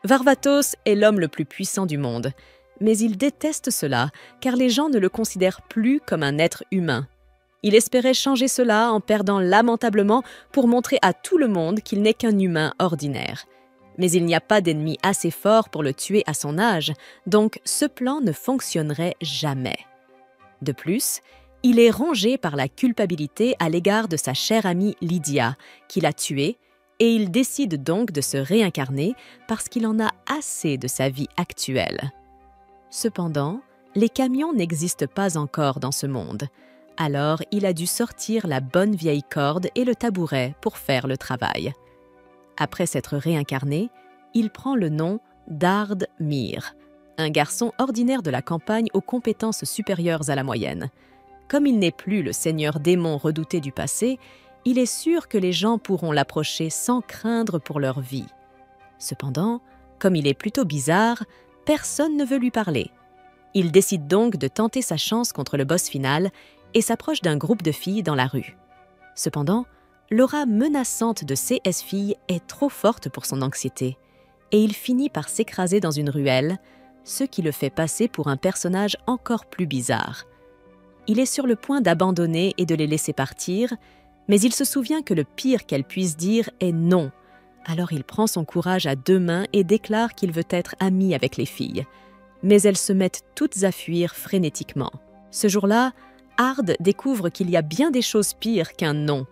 Varvatos est l'homme le plus puissant du monde, mais il déteste cela car les gens ne le considèrent plus comme un être humain. Il espérait changer cela en perdant lamentablement pour montrer à tout le monde qu'il n'est qu'un humain ordinaire. Mais il n'y a pas d'ennemi assez fort pour le tuer à son âge, donc ce plan ne fonctionnerait jamais. De plus, il est rongé par la culpabilité à l'égard de sa chère amie Lydia, qui l'a tué, et il décide donc de se réincarner parce qu'il en a assez de sa vie actuelle. Cependant, les camions n'existent pas encore dans ce monde. Alors, il a dû sortir la bonne vieille corde et le tabouret pour faire le travail. Après s'être réincarné, il prend le nom d'Ard Mir, un garçon ordinaire de la campagne aux compétences supérieures à la moyenne. Comme il n'est plus le seigneur démon redouté du passé, il est sûr que les gens pourront l'approcher sans craindre pour leur vie. Cependant, comme il est plutôt bizarre, personne ne veut lui parler. Il décide donc de tenter sa chance contre le boss final et s'approche d'un groupe de filles dans la rue. Cependant, l'aura menaçante de ces filles est trop forte pour son anxiété, et il finit par s'écraser dans une ruelle, ce qui le fait passer pour un personnage encore plus bizarre. Il est sur le point d'abandonner et de les laisser partir, mais il se souvient que le pire qu'elle puisse dire est non. Alors il prend son courage à deux mains et déclare qu'il veut être ami avec les filles. Mais elles se mettent toutes à fuir frénétiquement. Ce jour-là, Ard découvre qu'il y a bien des choses pires qu'un non.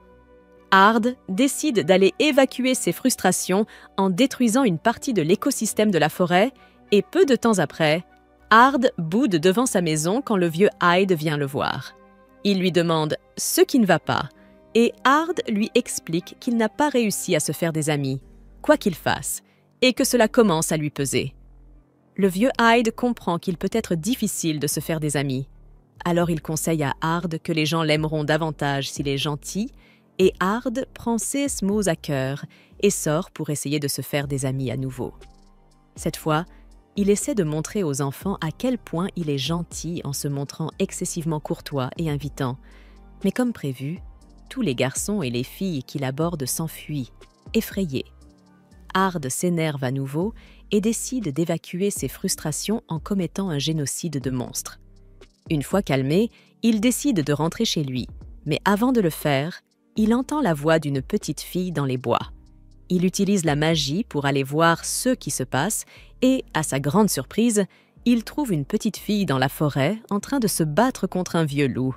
Ard décide d'aller évacuer ses frustrations en détruisant une partie de l'écosystème de la forêt et peu de temps après, Ard boude devant sa maison quand le vieux Hyde vient le voir. Il lui demande ce qui ne va pas et Ard lui explique qu'il n'a pas réussi à se faire des amis, quoi qu'il fasse, et que cela commence à lui peser. Le vieux Hyde comprend qu'il peut être difficile de se faire des amis. Alors il conseille à Ard que les gens l'aimeront davantage s'il est gentil, et Ard prend ces mots à cœur et sort pour essayer de se faire des amis à nouveau. Cette fois, il essaie de montrer aux enfants à quel point il est gentil en se montrant excessivement courtois et invitant. Mais comme prévu, tous les garçons et les filles qui l'abordent s'enfuient, effrayés. Ard s'énerve à nouveau et décide d'évacuer ses frustrations en commettant un génocide de monstres. Une fois calmé, il décide de rentrer chez lui, mais avant de le faire, il entend la voix d'une petite fille dans les bois. Il utilise la magie pour aller voir ce qui se passe et, à sa grande surprise, il trouve une petite fille dans la forêt en train de se battre contre un vieux loup.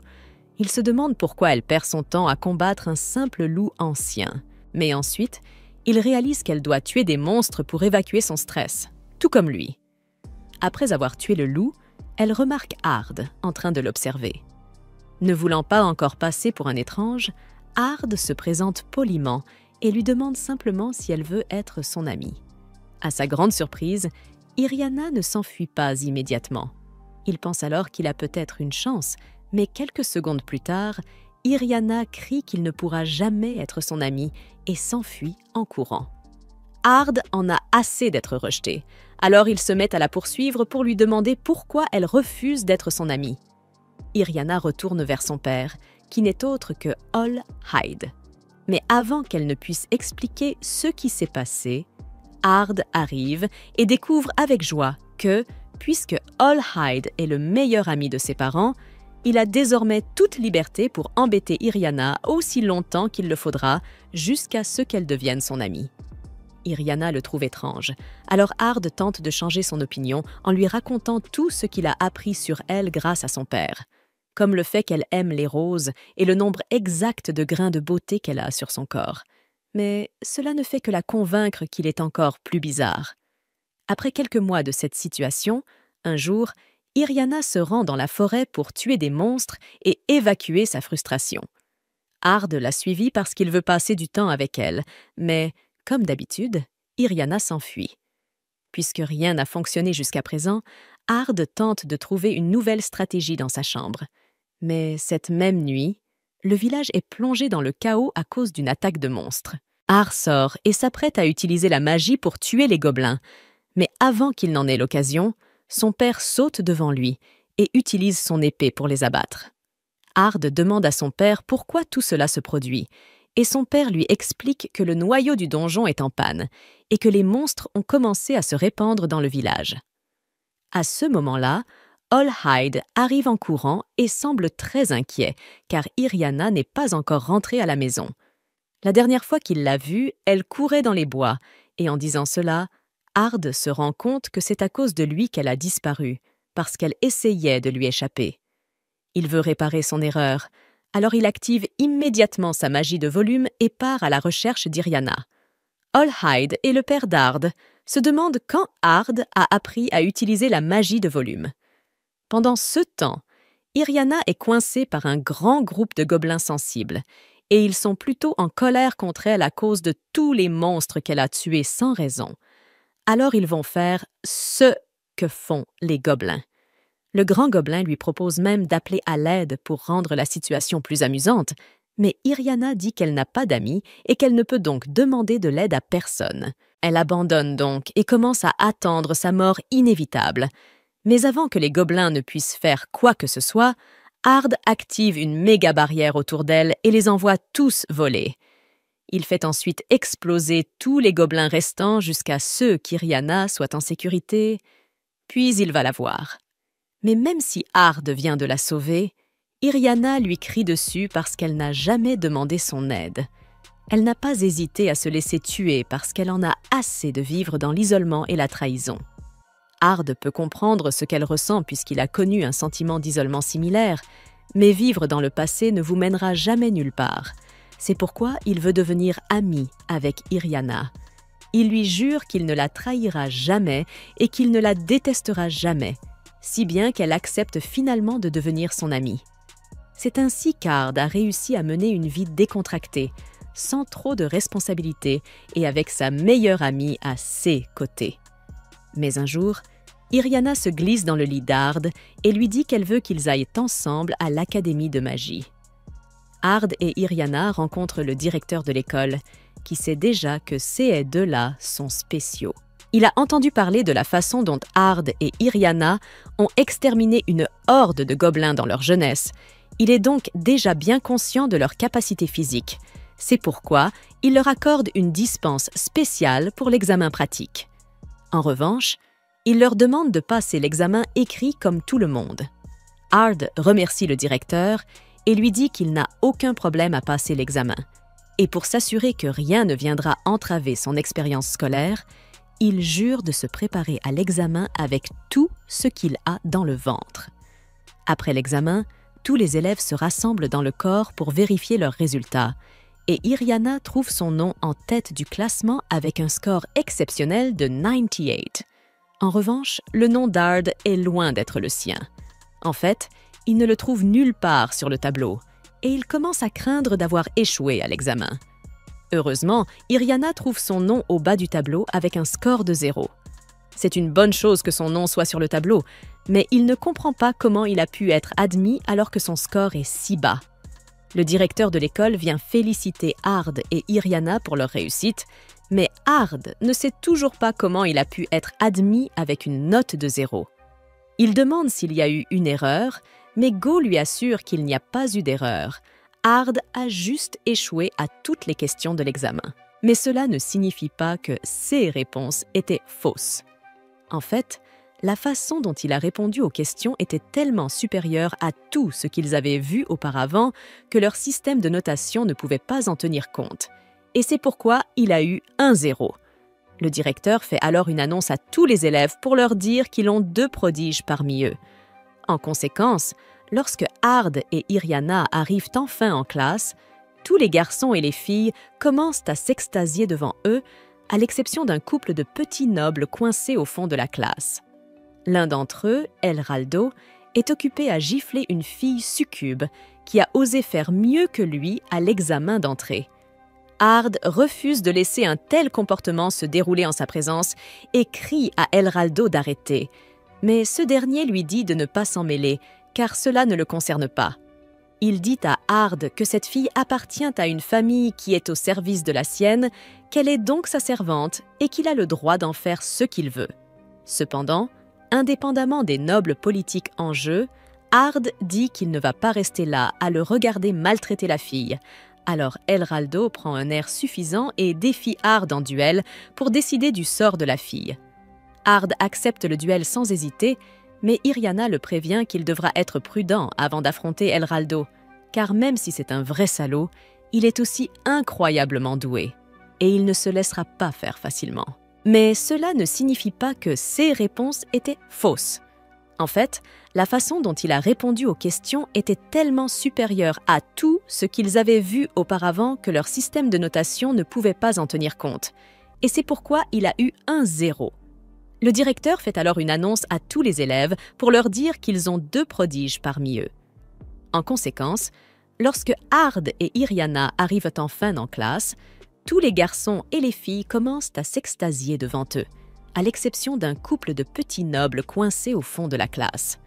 Il se demande pourquoi elle perd son temps à combattre un simple loup ancien. Mais ensuite, il réalise qu'elle doit tuer des monstres pour évacuer son stress, tout comme lui. Après avoir tué le loup, elle remarque Ard en train de l'observer. Ne voulant pas encore passer pour un étrange, Ard se présente poliment et lui demande simplement si elle veut être son amie. À sa grande surprise, Iriana ne s'enfuit pas immédiatement. Il pense alors qu'il a peut-être une chance, mais quelques secondes plus tard, Iriana crie qu'il ne pourra jamais être son amie et s'enfuit en courant. Ard en a assez d'être rejeté, alors il se met à la poursuivre pour lui demander pourquoi elle refuse d'être son amie. Iriana retourne vers son père, qui n'est autre que Ol Hyde. Mais avant qu'elle ne puisse expliquer ce qui s'est passé, Ard arrive et découvre avec joie que, puisque Ol Hyde est le meilleur ami de ses parents, il a désormais toute liberté pour embêter Iriana aussi longtemps qu'il le faudra, jusqu'à ce qu'elle devienne son amie. Iriana le trouve étrange, alors Ard tente de changer son opinion en lui racontant tout ce qu'il a appris sur elle grâce à son père, comme le fait qu'elle aime les roses et le nombre exact de grains de beauté qu'elle a sur son corps. Mais cela ne fait que la convaincre qu'il est encore plus bizarre. Après quelques mois de cette situation, un jour, Iriana se rend dans la forêt pour tuer des monstres et évacuer sa frustration. Ard l'a suivie parce qu'il veut passer du temps avec elle, mais, comme d'habitude, Iriana s'enfuit. Puisque rien n'a fonctionné jusqu'à présent, Ard tente de trouver une nouvelle stratégie dans sa chambre. Mais cette même nuit, le village est plongé dans le chaos à cause d'une attaque de monstres. Ard sort et s'apprête à utiliser la magie pour tuer les gobelins. Mais avant qu'il n'en ait l'occasion, son père saute devant lui et utilise son épée pour les abattre. Ard demande à son père pourquoi tout cela se produit, et son père lui explique que le noyau du donjon est en panne et que les monstres ont commencé à se répandre dans le village. À ce moment-là, Olhide arrive en courant et semble très inquiet, car Iriana n'est pas encore rentrée à la maison. La dernière fois qu'il l'a vue, elle courait dans les bois, et en disant cela, Ard se rend compte que c'est à cause de lui qu'elle a disparu, parce qu'elle essayait de lui échapper. Il veut réparer son erreur, alors il active immédiatement sa magie de volume et part à la recherche d'Iriana. Olhide et le père d'Ard se demandent quand Ard a appris à utiliser la magie de volume. Pendant ce temps, Iriana est coincée par un grand groupe de gobelins sensibles, et ils sont plutôt en colère contre elle à cause de tous les monstres qu'elle a tués sans raison. Alors ils vont faire ce que font les gobelins. Le grand gobelin lui propose même d'appeler à l'aide pour rendre la situation plus amusante, mais Iriana dit qu'elle n'a pas d'amis et qu'elle ne peut donc demander de l'aide à personne. Elle abandonne donc et commence à attendre sa mort inévitable. Mais avant que les gobelins ne puissent faire quoi que ce soit, Ard active une méga barrière autour d'elle et les envoie tous voler. Il fait ensuite exploser tous les gobelins restants jusqu'à ce qu'Iriana soit en sécurité, puis il va la voir. Mais même si Ard vient de la sauver, Iriana lui crie dessus parce qu'elle n'a jamais demandé son aide. Elle n'a pas hésité à se laisser tuer parce qu'elle en a assez de vivre dans l'isolement et la trahison. Ard peut comprendre ce qu'elle ressent puisqu'il a connu un sentiment d'isolement similaire, mais vivre dans le passé ne vous mènera jamais nulle part. C'est pourquoi il veut devenir ami avec Iriana. Il lui jure qu'il ne la trahira jamais et qu'il ne la détestera jamais, si bien qu'elle accepte finalement de devenir son amie. C'est ainsi qu'Ard a réussi à mener une vie décontractée, sans trop de responsabilités et avec sa meilleure amie à ses côtés. Mais un jour, Iriana se glisse dans le lit d'Ard et lui dit qu'elle veut qu'ils aillent ensemble à l'Académie de magie. Ard et Iriana rencontrent le directeur de l'école, qui sait déjà que ces deux-là sont spéciaux. Il a entendu parler de la façon dont Ard et Iriana ont exterminé une horde de gobelins dans leur jeunesse. Il est donc déjà bien conscient de leur capacité physique. C'est pourquoi il leur accorde une dispense spéciale pour l'examen pratique. En revanche, il leur demande de passer l'examen écrit comme tout le monde. Ard remercie le directeur et lui dit qu'il n'a aucun problème à passer l'examen. Et pour s'assurer que rien ne viendra entraver son expérience scolaire, il jure de se préparer à l'examen avec tout ce qu'il a dans le ventre. Après l'examen, tous les élèves se rassemblent dans le corps pour vérifier leurs résultats, et Iriana trouve son nom en tête du classement avec un score exceptionnel de 98. En revanche, le nom d'Ard est loin d'être le sien. En fait, il ne le trouve nulle part sur le tableau, et il commence à craindre d'avoir échoué à l'examen. Heureusement, Iriana trouve son nom au bas du tableau avec un score de 0. C'est une bonne chose que son nom soit sur le tableau, mais il ne comprend pas comment il a pu être admis alors que son score est si bas. Le directeur de l'école vient féliciter Ard et Iriana pour leur réussite, mais Ard ne sait toujours pas comment il a pu être admis avec une note de 0. Il demande s'il y a eu une erreur, mais Go lui assure qu'il n'y a pas eu d'erreur. Ard a juste échoué à toutes les questions de l'examen. Mais cela ne signifie pas que ses réponses étaient fausses. En fait, la façon dont il a répondu aux questions était tellement supérieure à tout ce qu'ils avaient vu auparavant que leur système de notation ne pouvait pas en tenir compte. Et c'est pourquoi il a eu un 0. Le directeur fait alors une annonce à tous les élèves pour leur dire qu'ils ont 2 prodiges parmi eux. En conséquence, lorsque Ard et Iriana arrivent enfin en classe, tous les garçons et les filles commencent à s'extasier devant eux, à l'exception d'un couple de petits nobles coincés au fond de la classe. L'un d'entre eux, Elraldo, est occupé à gifler une fille succube qui a osé faire mieux que lui à l'examen d'entrée. Ard refuse de laisser un tel comportement se dérouler en sa présence et crie à Elraldo d'arrêter. Mais ce dernier lui dit de ne pas s'en mêler, car cela ne le concerne pas. Il dit à Ard que cette fille appartient à une famille qui est au service de la sienne, qu'elle est donc sa servante et qu'il a le droit d'en faire ce qu'il veut. Cependant, indépendamment des nobles politiques en jeu, Ard dit qu'il ne va pas rester là à le regarder maltraiter la fille. Alors Elraldo prend un air suffisant et défie Ard en duel pour décider du sort de la fille. Ard accepte le duel sans hésiter, mais Irrianna le prévient qu'il devra être prudent avant d'affronter Elraldo, car même si c'est un vrai salaud, il est aussi incroyablement doué, et il ne se laissera pas faire facilement. Mais cela ne signifie pas que ses réponses étaient fausses. En fait, la façon dont il a répondu aux questions était tellement supérieure à tout ce qu'ils avaient vu auparavant que leur système de notation ne pouvait pas en tenir compte. Et c'est pourquoi il a eu un 0. Le directeur fait alors une annonce à tous les élèves pour leur dire qu'ils ont 2 prodiges parmi eux. En conséquence, lorsque Ard et Irrianna arrivent enfin en classe, tous les garçons et les filles commencent à s'extasier devant eux, à l'exception d'un couple de petits nobles coincés au fond de la classe.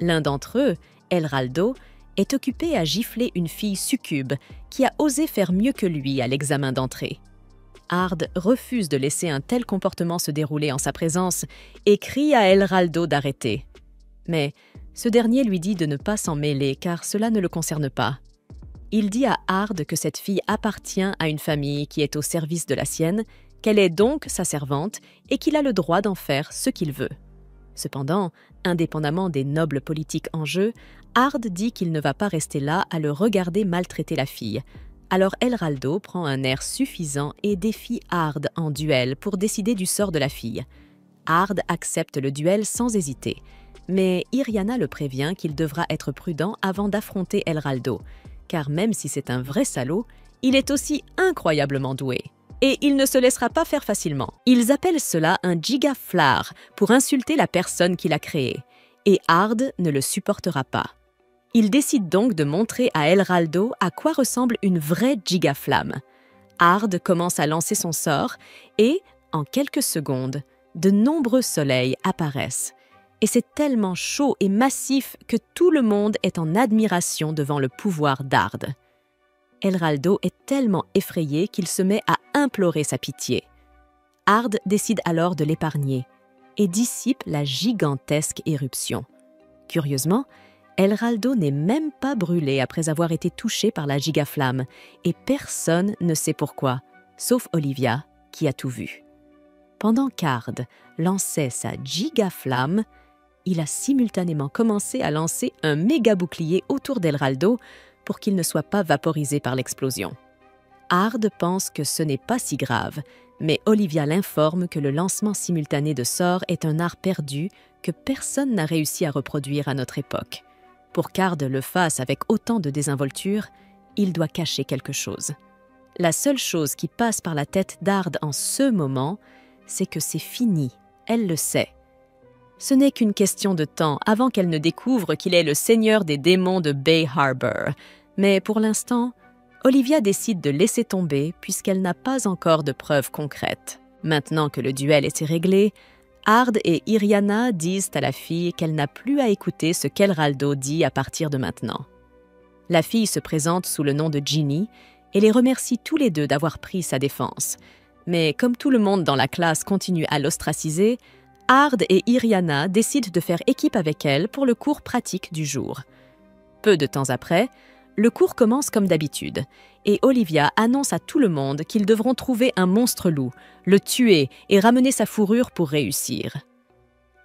L'un d'entre eux, Elraldo, est occupé à gifler une fille succube qui a osé faire mieux que lui à l'examen d'entrée. Ard refuse de laisser un tel comportement se dérouler en sa présence et crie à Elraldo d'arrêter. Mais ce dernier lui dit de ne pas s'en mêler car cela ne le concerne pas. Il dit à Ard que cette fille appartient à une famille qui est au service de la sienne, qu'elle est donc sa servante et qu'il a le droit d'en faire ce qu'il veut. Cependant, indépendamment des nobles politiques en jeu, Ard dit qu'il ne va pas rester là à le regarder maltraiter la fille. Alors Elraldo prend un air suffisant et défie Ard en duel pour décider du sort de la fille. Ard accepte le duel sans hésiter, mais Irrianna le prévient qu'il devra être prudent avant d'affronter Elraldo, car même si c'est un vrai salaud, il est aussi incroyablement doué. Et il ne se laissera pas faire facilement. Ils appellent cela un gigaflar pour insulter la personne qui l'a créé, et Ard ne le supportera pas. Il décide donc de montrer à Elraldo à quoi ressemble une vraie gigaflamme. Ard commence à lancer son sort et, en quelques secondes, de nombreux soleils apparaissent. Et c'est tellement chaud et massif que tout le monde est en admiration devant le pouvoir d'Ard. Elraldo est tellement effrayé qu'il se met à implorer sa pitié. Ard décide alors de l'épargner et dissipe la gigantesque éruption. Curieusement, Elraldo n'est même pas brûlé après avoir été touché par la gigaflamme et personne ne sait pourquoi, sauf Olivia qui a tout vu. Pendant qu'Ard lançait sa gigaflamme, il a simultanément commencé à lancer un méga bouclier autour d'Elraldo pour qu'il ne soit pas vaporisé par l'explosion. Ard pense que ce n'est pas si grave, mais Olivia l'informe que le lancement simultané de sorts est un art perdu que personne n'a réussi à reproduire à notre époque. Pour qu'Ard le fasse avec autant de désinvolture, il doit cacher quelque chose. La seule chose qui passe par la tête d'Ard en ce moment, c'est que c'est fini, elle le sait. Ce n'est qu'une question de temps avant qu'elle ne découvre qu'il est le seigneur des démons de Bay Harbor. Mais pour l'instant, Olivia décide de laisser tomber puisqu'elle n'a pas encore de preuves concrètes. Maintenant que le duel était réglé, Ard et Irrianna disent à la fille qu'elle n'a plus à écouter ce qu'Elraldo dit à partir de maintenant. La fille se présente sous le nom de Ginny et les remercie tous les deux d'avoir pris sa défense. Mais comme tout le monde dans la classe continue à l'ostraciser, Ard et Irrianna décident de faire équipe avec elle pour le cours pratique du jour. Peu de temps après, le cours commence comme d'habitude, et Olivia annonce à tout le monde qu'ils devront trouver un monstre loup, le tuer et ramener sa fourrure pour réussir.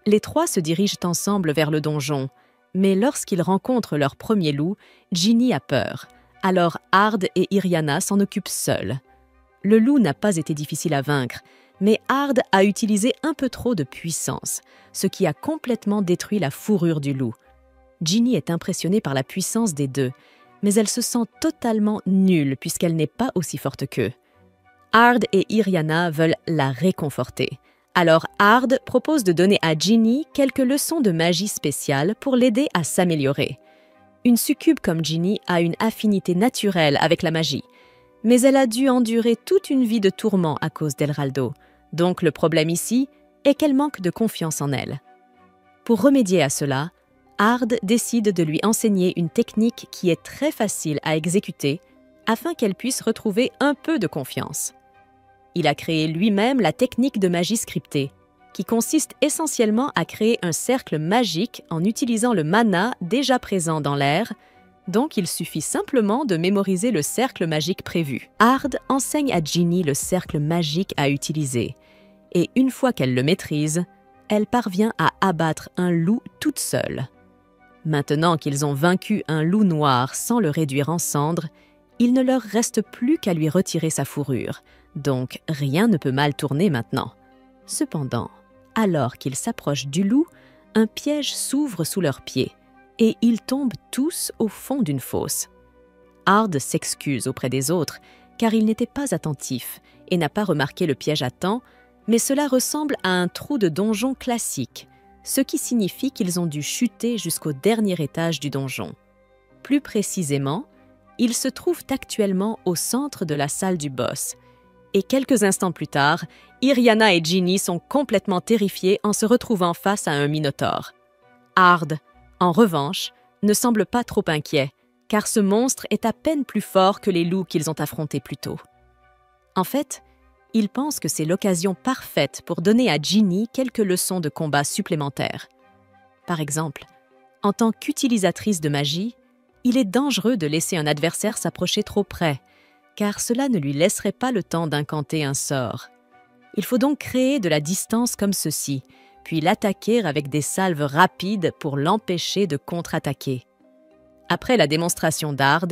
Les 3 se dirigent ensemble vers le donjon, mais lorsqu'ils rencontrent leur premier loup, Ginny a peur. Alors Ard et Irrianna s'en occupent seuls. Le loup n'a pas été difficile à vaincre, mais Ard a utilisé un peu trop de puissance, ce qui a complètement détruit la fourrure du loup. Ginny est impressionnée par la puissance des deux, mais elle se sent totalement nulle puisqu'elle n'est pas aussi forte qu'eux. Ard et Irrianna veulent la réconforter. Alors Ard propose de donner à Ginny quelques leçons de magie spéciale pour l'aider à s'améliorer. Une succube comme Ginny a une affinité naturelle avec la magie, mais elle a dû endurer toute une vie de tourments à cause d'Elraldo. Donc le problème ici est qu'elle manque de confiance en elle. Pour remédier à cela, Ard décide de lui enseigner une technique qui est très facile à exécuter afin qu'elle puisse retrouver un peu de confiance. Il a créé lui-même la technique de magie scriptée, qui consiste essentiellement à créer un cercle magique en utilisant le mana déjà présent dans l'air, Donc il suffit simplement de mémoriser le cercle magique prévu. Ard enseigne à Ginny le cercle magique à utiliser. Et une fois qu'elle le maîtrise, elle parvient à abattre un loup toute seule. Maintenant qu'ils ont vaincu un loup noir sans le réduire en cendres, il ne leur reste plus qu'à lui retirer sa fourrure, donc rien ne peut mal tourner maintenant. Cependant, alors qu'ils s'approchent du loup, un piège s'ouvre sous leurs pieds et ils tombent tous au fond d'une fosse. Ard s'excuse auprès des autres car il n'était pas attentif et n'a pas remarqué le piège à temps, mais cela ressemble à un trou de donjon classique, ce qui signifie qu'ils ont dû chuter jusqu'au dernier étage du donjon. Plus précisément, ils se trouvent actuellement au centre de la salle du boss. Et quelques instants plus tard, Irriana et Ginny sont complètement terrifiés en se retrouvant face à un minotaure. Ard, en revanche, ne semble pas trop inquiet, car ce monstre est à peine plus fort que les loups qu'ils ont affrontés plus tôt. En fait, il pense que c'est l'occasion parfaite pour donner à Ginny quelques leçons de combat supplémentaires. Par exemple, en tant qu'utilisatrice de magie, il est dangereux de laisser un adversaire s'approcher trop près, car cela ne lui laisserait pas le temps d'incanter un sort. Il faut donc créer de la distance comme ceci, puis l'attaquer avec des salves rapides pour l'empêcher de contre-attaquer. Après la démonstration d'Ard,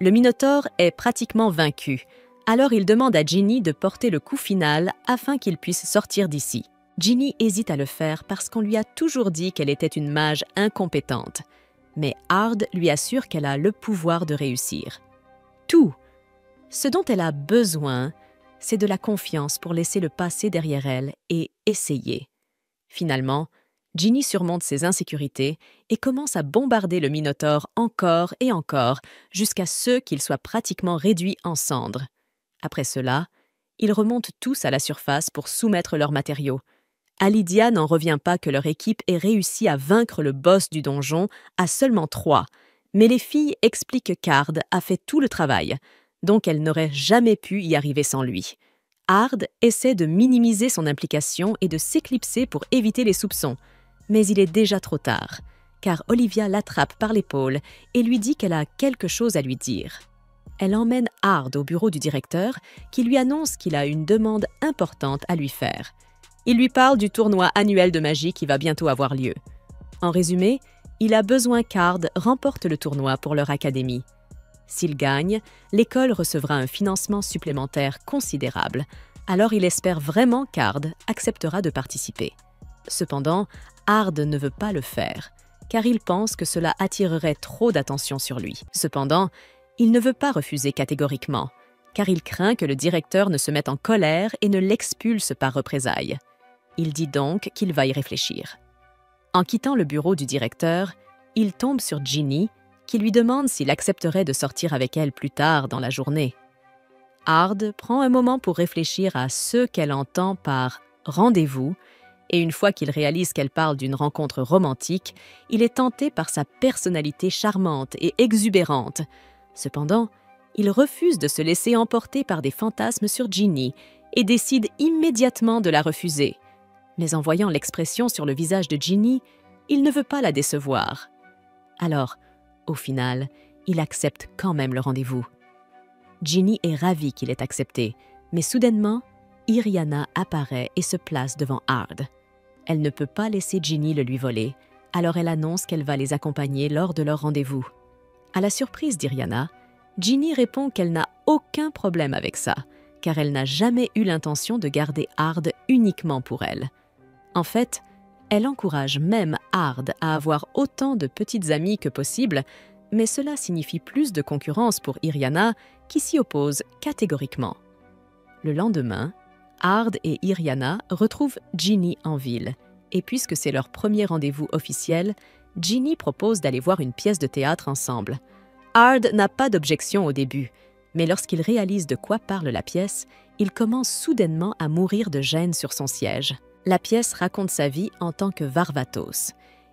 le Minotaure est pratiquement vaincu, alors il demande à Ginny de porter le coup final afin qu'il puisse sortir d'ici. Ginny hésite à le faire parce qu'on lui a toujours dit qu'elle était une mage incompétente, mais Ard lui assure qu'elle a le pouvoir de réussir. Tout! Ce dont elle a besoin, c'est de la confiance pour laisser le passé derrière elle et essayer. Finalement, Ginny surmonte ses insécurités et commence à bombarder le Minotaure encore et encore jusqu'à ce qu'il soit pratiquement réduit en cendres. Après cela, ils remontent tous à la surface pour soumettre leurs matériaux. Alidia n'en revient pas que leur équipe ait réussi à vaincre le boss du donjon à seulement 3, mais les filles expliquent qu'Ard a fait tout le travail, donc elles n'auraient jamais pu y arriver sans lui. Ard essaie de minimiser son implication et de s'éclipser pour éviter les soupçons, mais il est déjà trop tard, car Olivia l'attrape par l'épaule et lui dit qu'elle a quelque chose à lui dire. Elle emmène Ard au bureau du directeur qui lui annonce qu'il a une demande importante à lui faire. Il lui parle du tournoi annuel de magie qui va bientôt avoir lieu. En résumé, il a besoin qu'Ard remporte le tournoi pour leur académie. S'il gagne, l'école recevra un financement supplémentaire considérable, alors il espère vraiment qu'Ard acceptera de participer. Cependant, Ard ne veut pas le faire, car il pense que cela attirerait trop d'attention sur lui. Cependant, il ne veut pas refuser catégoriquement, car il craint que le directeur ne se mette en colère et ne l'expulse par représailles. Il dit donc qu'il va y réfléchir. En quittant le bureau du directeur, il tombe sur Ginny, qui lui demande s'il accepterait de sortir avec elle plus tard dans la journée. Ard prend un moment pour réfléchir à ce qu'elle entend par « rendez-vous » et une fois qu'il réalise qu'elle parle d'une rencontre romantique, il est tenté par sa personnalité charmante et exubérante. Cependant, il refuse de se laisser emporter par des fantasmes sur Ginny et décide immédiatement de la refuser. Mais en voyant l'expression sur le visage de Ginny, il ne veut pas la décevoir. Alors, au final, il accepte quand même le rendez-vous. Ginny est ravie qu'il ait accepté, mais soudainement, Irriana apparaît et se place devant Ard. Elle ne peut pas laisser Ginny le lui voler, alors elle annonce qu'elle va les accompagner lors de leur rendez-vous. À la surprise d'Irriana, Ginny répond qu'elle n'a aucun problème avec ça, car elle n'a jamais eu l'intention de garder Ard uniquement pour elle. En fait, elle encourage même Ard à avoir autant de petites amies que possible, mais cela signifie plus de concurrence pour Irriana, qui s'y oppose catégoriquement. Le lendemain, Ard et Irriana retrouvent Ginny en ville, et puisque c'est leur premier rendez-vous officiel, Ginny propose d'aller voir une pièce de théâtre ensemble. Ard n'a pas d'objection au début, mais lorsqu'il réalise de quoi parle la pièce, il commence soudainement à mourir de gêne sur son siège. La pièce raconte sa vie en tant que Varvatos.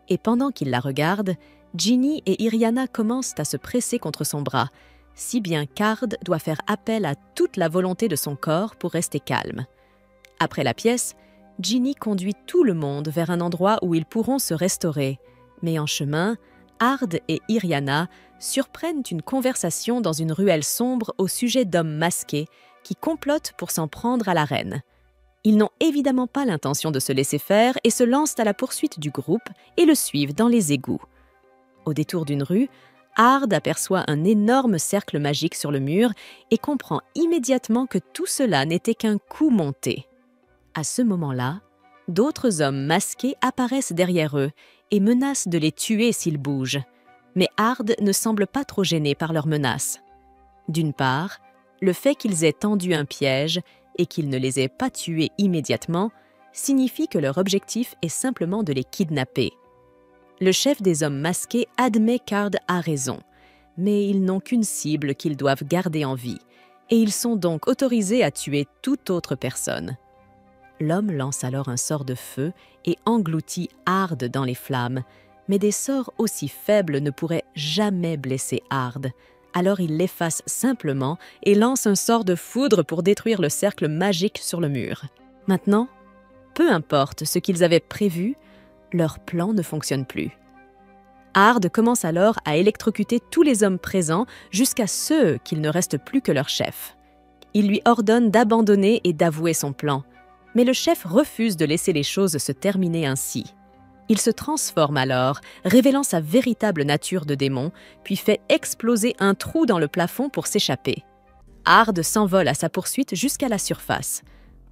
Et pendant qu'il la regarde, Ginny et Irriana commencent à se presser contre son bras, si bien qu'Ard doit faire appel à toute la volonté de son corps pour rester calme. Après la pièce, Ginny conduit tout le monde vers un endroit où ils pourront se restaurer. Mais en chemin, Ard et Iriana surprennent une conversation dans une ruelle sombre au sujet d'hommes masqués qui complotent pour s'en prendre à la reine. Ils n'ont évidemment pas l'intention de se laisser faire et se lancent à la poursuite du groupe et le suivent dans les égouts. Au détour d'une rue, Ard aperçoit un énorme cercle magique sur le mur et comprend immédiatement que tout cela n'était qu'un coup monté. À ce moment-là, d'autres hommes masqués apparaissent derrière eux et menacent de les tuer s'ils bougent. Mais Ard ne semble pas trop gêné par leurs menaces. D'une part, le fait qu'ils aient tendu un piège et qu'ils ne les aient pas tués immédiatement signifie que leur objectif est simplement de les kidnapper. Le chef des hommes masqués admet qu'Ard a raison, mais ils n'ont qu'une cible qu'ils doivent garder en vie, et ils sont donc autorisés à tuer toute autre personne. L'homme lance alors un sort de feu et engloutit Ard dans les flammes, mais des sorts aussi faibles ne pourraient jamais blesser Ard. Alors il l'efface simplement et lance un sort de foudre pour détruire le cercle magique sur le mur. Maintenant, peu importe ce qu'ils avaient prévu, leur plan ne fonctionne plus. Ard commence alors à électrocuter tous les hommes présents jusqu'à ce qu'il ne reste plus que leur chef. Il lui ordonne d'abandonner et d'avouer son plan, mais le chef refuse de laisser les choses se terminer ainsi. Il se transforme alors, révélant sa véritable nature de démon, puis fait exploser un trou dans le plafond pour s'échapper. Ard s'envole à sa poursuite jusqu'à la surface.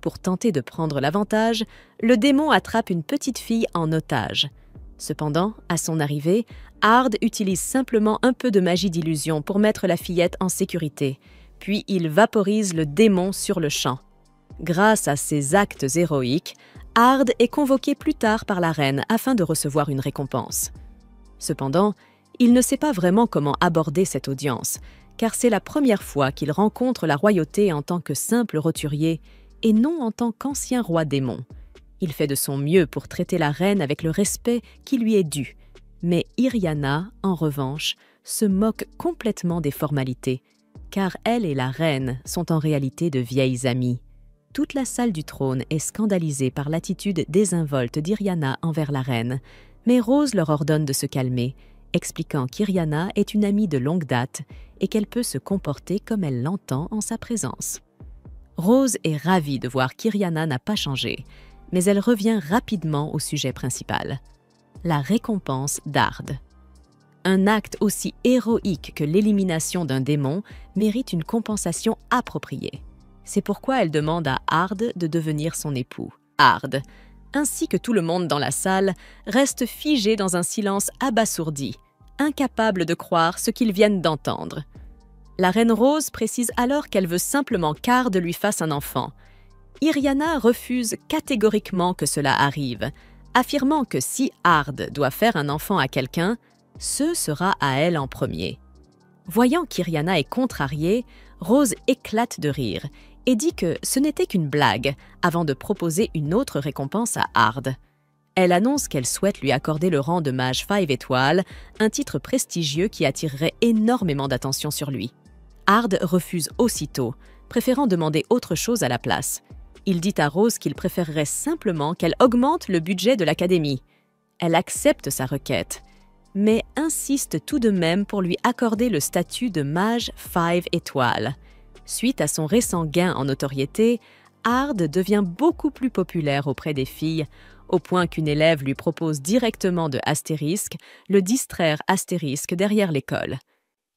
Pour tenter de prendre l'avantage, le démon attrape une petite fille en otage. Cependant, à son arrivée, Ard utilise simplement un peu de magie d'illusion pour mettre la fillette en sécurité, puis il vaporise le démon sur le champ. Grâce à ses actes héroïques, Ard est convoqué plus tard par la reine afin de recevoir une récompense. Cependant, il ne sait pas vraiment comment aborder cette audience, car c'est la première fois qu'il rencontre la royauté en tant que simple roturier et non en tant qu'ancien roi démon. Il fait de son mieux pour traiter la reine avec le respect qui lui est dû, mais Iriana, en revanche, se moque complètement des formalités, car elle et la reine sont en réalité de vieilles amies. Toute la salle du trône est scandalisée par l'attitude désinvolte d'Iriana envers la reine, mais Rose leur ordonne de se calmer, expliquant qu'Iriana est une amie de longue date et qu'elle peut se comporter comme elle l'entend en sa présence. Rose est ravie de voir qu'Iriana n'a pas changé, mais elle revient rapidement au sujet principal, la récompense d'Ard. Un acte aussi héroïque que l'élimination d'un démon mérite une compensation appropriée. C'est pourquoi elle demande à Ard de devenir son époux. Ard, ainsi que tout le monde dans la salle, reste figé dans un silence abasourdi, incapable de croire ce qu'ils viennent d'entendre. La reine Rose précise alors qu'elle veut simplement qu'Ard lui fasse un enfant. Iriana refuse catégoriquement que cela arrive, affirmant que si Ard doit faire un enfant à quelqu'un, ce sera à elle en premier. Voyant qu'Iriana est contrariée, Rose éclate de rire et dit que ce n'était qu'une blague avant de proposer une autre récompense à Ard. Elle annonce qu'elle souhaite lui accorder le rang de mage 5 étoiles, un titre prestigieux qui attirerait énormément d'attention sur lui. Ard refuse aussitôt, préférant demander autre chose à la place. Il dit à Rose qu'il préférerait simplement qu'elle augmente le budget de l'académie. Elle accepte sa requête, mais insiste tout de même pour lui accorder le statut de mage 5 étoiles. Suite à son récent gain en notoriété, Ard devient beaucoup plus populaire auprès des filles, au point qu'une élève lui propose directement de Astérisque, le distraire Astérisque derrière l'école.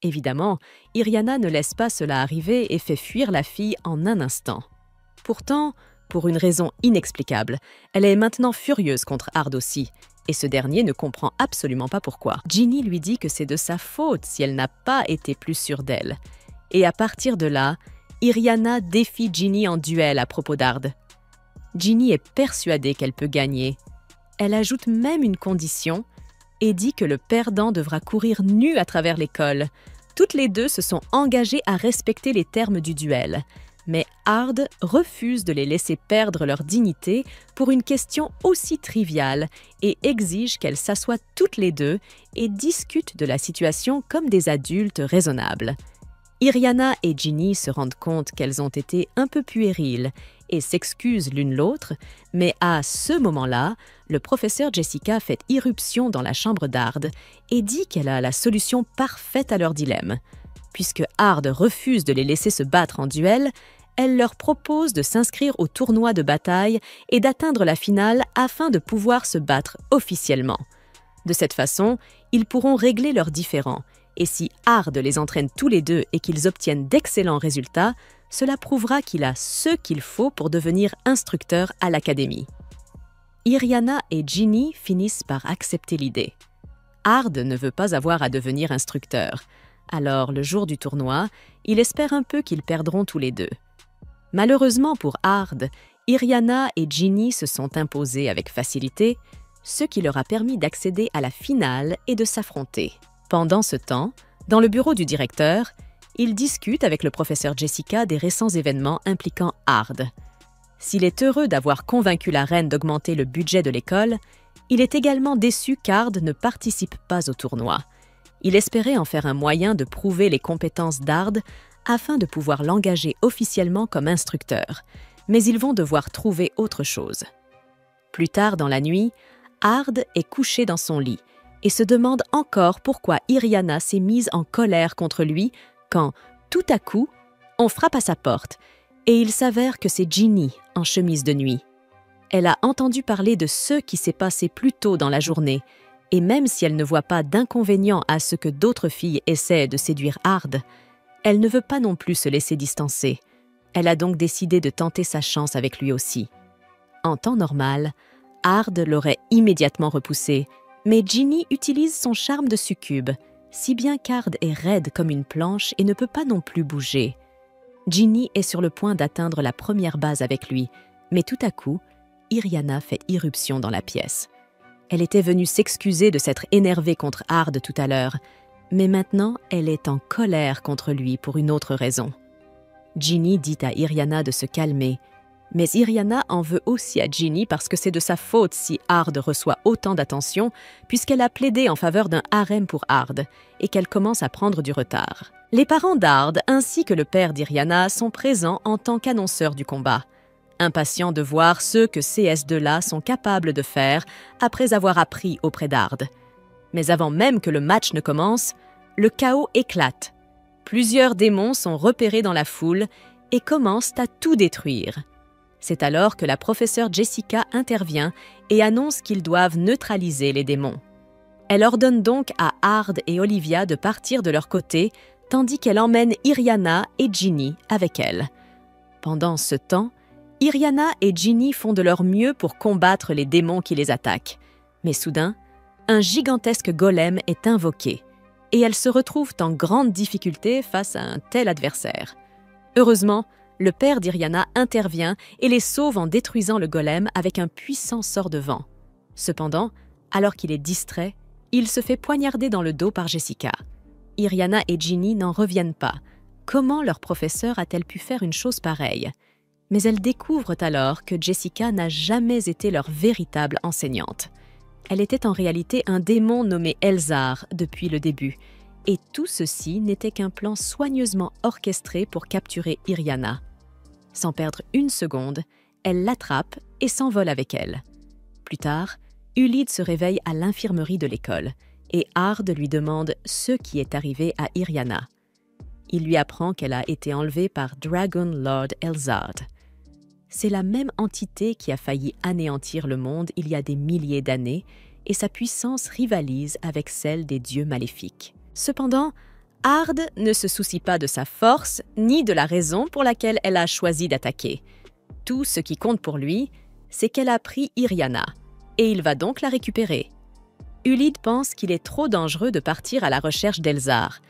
Évidemment, Iriana ne laisse pas cela arriver et fait fuir la fille en un instant. Pourtant, pour une raison inexplicable, elle est maintenant furieuse contre Ard aussi, et ce dernier ne comprend absolument pas pourquoi. Ginny lui dit que c'est de sa faute si elle n'a pas été plus sûre d'elle. Et à partir de là, Iriana défie Ginny en duel à propos d'Ard. Ginny est persuadée qu'elle peut gagner. Elle ajoute même une condition et dit que le perdant devra courir nu à travers l'école. Toutes les deux se sont engagées à respecter les termes du duel. Mais Ard refuse de les laisser perdre leur dignité pour une question aussi triviale et exige qu'elles s'assoient toutes les deux et discutent de la situation comme des adultes raisonnables. Iriana et Ginny se rendent compte qu'elles ont été un peu puériles et s'excusent l'une l'autre, mais à ce moment-là, le professeur Jessica fait irruption dans la chambre d'Ard et dit qu'elle a la solution parfaite à leur dilemme. Puisque Ard refuse de les laisser se battre en duel, elle leur propose de s'inscrire au tournoi de bataille et d'atteindre la finale afin de pouvoir se battre officiellement. De cette façon, ils pourront régler leurs différends. Et si Ard les entraîne tous les deux et qu'ils obtiennent d'excellents résultats, cela prouvera qu'il a ce qu'il faut pour devenir instructeur à l'académie. Iriana et Ginny finissent par accepter l'idée. Ard ne veut pas avoir à devenir instructeur. Alors, le jour du tournoi, il espère un peu qu'ils perdront tous les deux. Malheureusement pour Ard, Iriana et Ginny se sont imposées avec facilité, ce qui leur a permis d'accéder à la finale et de s'affronter. Pendant ce temps, dans le bureau du directeur, il discute avec le professeur Jessica des récents événements impliquant Ard. S'il est heureux d'avoir convaincu la reine d'augmenter le budget de l'école, il est également déçu qu'Ard ne participe pas au tournoi. Il espérait en faire un moyen de prouver les compétences d'Ard afin de pouvoir l'engager officiellement comme instructeur, mais ils vont devoir trouver autre chose. Plus tard dans la nuit, Ard est couché dans son lit et se demande encore pourquoi Iriana s'est mise en colère contre lui quand, tout à coup, on frappe à sa porte et il s'avère que c'est Ginny en chemise de nuit. Elle a entendu parler de ce qui s'est passé plus tôt dans la journée et même si elle ne voit pas d'inconvénient à ce que d'autres filles essaient de séduire Ard, elle ne veut pas non plus se laisser distancer. Elle a donc décidé de tenter sa chance avec lui aussi. En temps normal, Ard l'aurait immédiatement repoussé, mais Ginny utilise son charme de succube, si bien qu'Ard est raide comme une planche et ne peut pas non plus bouger. Ginny est sur le point d'atteindre la première base avec lui, mais tout à coup, Iriana fait irruption dans la pièce. Elle était venue s'excuser de s'être énervée contre Ard tout à l'heure, mais maintenant elle est en colère contre lui pour une autre raison. Ginny dit à Iriana de se calmer, mais Iriana en veut aussi à Ginny parce que c'est de sa faute si Ard reçoit autant d'attention puisqu'elle a plaidé en faveur d'un harem pour Ard et qu'elle commence à prendre du retard. Les parents d'Ard ainsi que le père d'Iriana sont présents en tant qu'annonceurs du combat, impatients de voir ce que ces deux-là sont capables de faire après avoir appris auprès d'Ard. Mais avant même que le match ne commence, le chaos éclate. Plusieurs démons sont repérés dans la foule et commencent à tout détruire. C'est alors que la professeure Jessica intervient et annonce qu'ils doivent neutraliser les démons. Elle ordonne donc à Ard et Olivia de partir de leur côté, tandis qu'elle emmène Iriana et Ginny avec elle. Pendant ce temps, Iriana et Ginny font de leur mieux pour combattre les démons qui les attaquent. Mais soudain, un gigantesque golem est invoqué et elles se retrouvent en grande difficulté face à un tel adversaire. Heureusement, le père d'Iriana intervient et les sauve en détruisant le golem avec un puissant sort de vent. Cependant, alors qu'il est distrait, il se fait poignarder dans le dos par Jessica. Iriana et Ginny n'en reviennent pas. Comment leur professeur a-t-elle pu faire une chose pareille? Mais elles découvrent alors que Jessica n'a jamais été leur véritable enseignante. Elle était en réalité un démon nommé Elzar depuis le début, et tout ceci n'était qu'un plan soigneusement orchestré pour capturer Iriana. Sans perdre une seconde, elle l'attrape et s'envole avec elle. Plus tard, Ulide se réveille à l'infirmerie de l'école, et Ard lui demande ce qui est arrivé à Iriana. Il lui apprend qu'elle a été enlevée par Dragon Lord Elzar. C'est la même entité qui a failli anéantir le monde il y a des milliers d'années, et sa puissance rivalise avec celle des dieux maléfiques. Cependant, Ard ne se soucie pas de sa force ni de la raison pour laquelle elle a choisi d'attaquer. Tout ce qui compte pour lui, c'est qu'elle a pris Iriana, et il va donc la récupérer. Ulide pense qu'il est trop dangereux de partir à la recherche d'Elzar,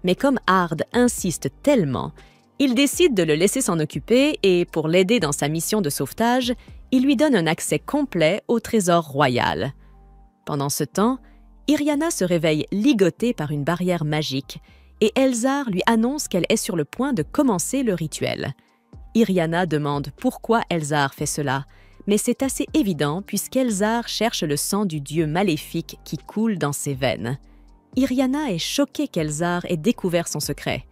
mais comme Ard insiste tellement, il décide de le laisser s'en occuper et, pour l'aider dans sa mission de sauvetage, il lui donne un accès complet au trésor royal. Pendant ce temps, Iriana se réveille ligotée par une barrière magique et Elzar lui annonce qu'elle est sur le point de commencer le rituel. Iriana demande pourquoi Elzar fait cela, mais c'est assez évident puisqu'Elzar cherche le sang du dieu maléfique qui coule dans ses veines. Iriana est choquée qu'Elzar ait découvert son secret.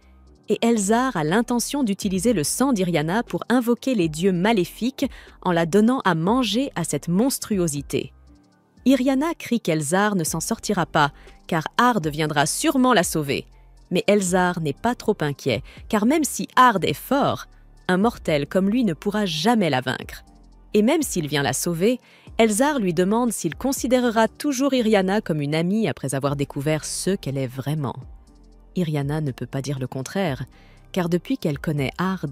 et Elzar a l'intention d'utiliser le sang d'Iriana pour invoquer les dieux maléfiques en la donnant à manger à cette monstruosité. Iriana crie qu'Elzar ne s'en sortira pas, car Ard viendra sûrement la sauver. Mais Elzar n'est pas trop inquiet, car même si Ard est fort, un mortel comme lui ne pourra jamais la vaincre. Et même s'il vient la sauver, Elzar lui demande s'il considérera toujours Iriana comme une amie après avoir découvert ce qu'elle est vraiment. Iriana ne peut pas dire le contraire, car depuis qu'elle connaît Ard,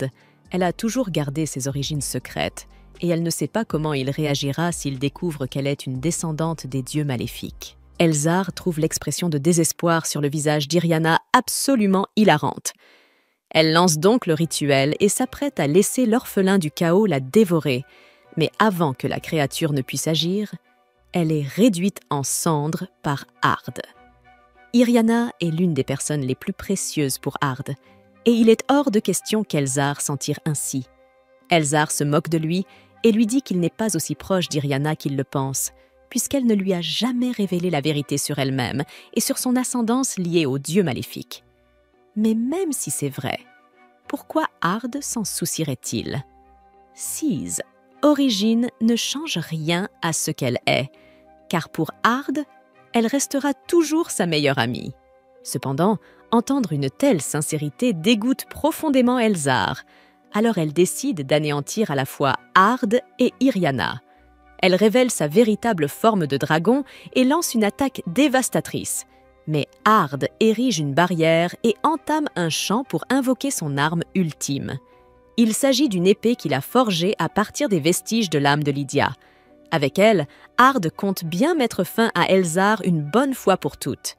elle a toujours gardé ses origines secrètes, et elle ne sait pas comment il réagira s'il découvre qu'elle est une descendante des dieux maléfiques. Elzar trouve l'expression de désespoir sur le visage d'Iriana absolument hilarante. Elle lance donc le rituel et s'apprête à laisser l'orphelin du chaos la dévorer, mais avant que la créature ne puisse agir, elle est réduite en cendres par Ard. Iriana est l'une des personnes les plus précieuses pour Ard, et il est hors de question qu'Elzar s'en tire ainsi. Elzar se moque de lui et lui dit qu'il n'est pas aussi proche d'Iriana qu'il le pense, puisqu'elle ne lui a jamais révélé la vérité sur elle-même et sur son ascendance liée aux dieux maléfiques. Mais même si c'est vrai, pourquoi Ard s'en soucierait-il? Sise, origine, ne change rien à ce qu'elle est, car pour Ard, elle restera toujours sa meilleure amie. Cependant, entendre une telle sincérité dégoûte profondément Elzar, alors elle décide d'anéantir à la fois Ard et Iriana. Elle révèle sa véritable forme de dragon et lance une attaque dévastatrice. Mais Ard érige une barrière et entame un chant pour invoquer son arme ultime. Il s'agit d'une épée qu'il a forgée à partir des vestiges de l'âme de Lydia. Avec elle, Ard compte bien mettre fin à Elzar une bonne fois pour toutes.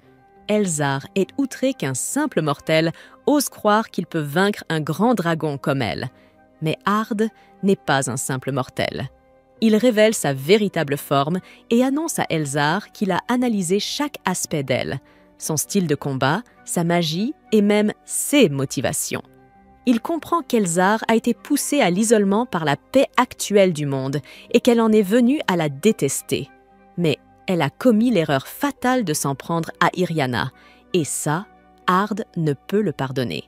Elzar est outré qu'un simple mortel ose croire qu'il peut vaincre un grand dragon comme elle. Mais Ard n'est pas un simple mortel. Il révèle sa véritable forme et annonce à Elzar qu'il a analysé chaque aspect d'elle, son style de combat, sa magie et même ses motivations. Il comprend qu'Elzar a été poussée à l'isolement par la paix actuelle du monde et qu'elle en est venue à la détester. Mais elle a commis l'erreur fatale de s'en prendre à Iriana, et ça, Ard ne peut le pardonner.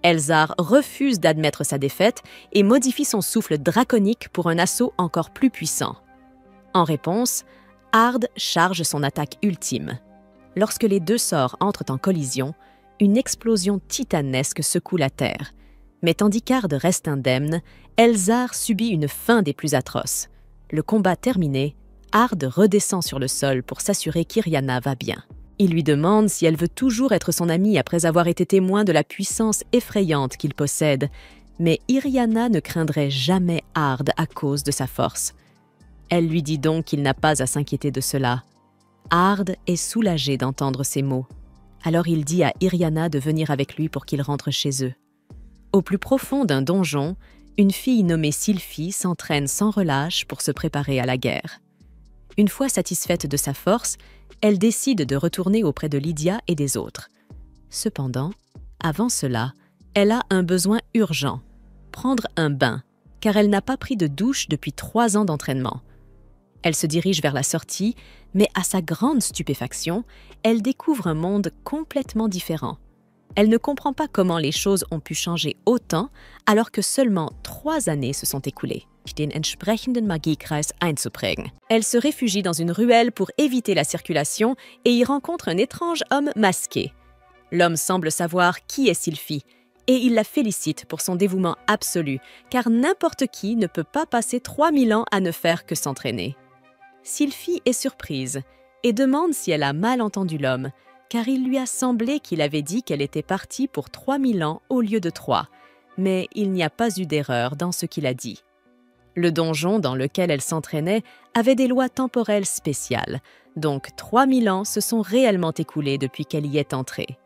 Elzar refuse d'admettre sa défaite et modifie son souffle draconique pour un assaut encore plus puissant. En réponse, Ard charge son attaque ultime. Lorsque les deux sorts entrent en collision, une explosion titanesque secoue la terre. Mais tandis qu'Ard reste indemne, Elzar subit une faim des plus atroces. Le combat terminé, Ard redescend sur le sol pour s'assurer qu'Iriana va bien. Il lui demande si elle veut toujours être son amie après avoir été témoin de la puissance effrayante qu'il possède, mais Iriana ne craindrait jamais Ard à cause de sa force. Elle lui dit donc qu'il n'a pas à s'inquiéter de cela. Ard est soulagé d'entendre ces mots. Alors il dit à Iriana de venir avec lui pour qu'ils rentrent chez eux. Au plus profond d'un donjon, une fille nommée Sylphie s'entraîne sans relâche pour se préparer à la guerre. Une fois satisfaite de sa force, elle décide de retourner auprès de Lydia et des autres. Cependant, avant cela, elle a un besoin urgent, prendre un bain, car elle n'a pas pris de douche depuis 3 ans d'entraînement. Elle se dirige vers la sortie, mais à sa grande stupéfaction, elle découvre un monde complètement différent. Elle ne comprend pas comment les choses ont pu changer autant alors que seulement 3 années se sont écoulées. Den entsprechenden Magiekreis einzuprägen. Elle se réfugie dans une ruelle pour éviter la circulation et y rencontre un étrange homme masqué. L'homme semble savoir qui est Sylphie et il la félicite pour son dévouement absolu, car n'importe qui ne peut pas passer 3000 ans à ne faire que s'entraîner. Sylphie est surprise et demande si elle a mal entendu l'homme, car il lui a semblé qu'il avait dit qu'elle était partie pour 3000 ans au lieu de 3, mais il n'y a pas eu d'erreur dans ce qu'il a dit. Le donjon dans lequel elle s'entraînait avait des lois temporelles spéciales, donc 3000 ans se sont réellement écoulés depuis qu'elle y est entrée.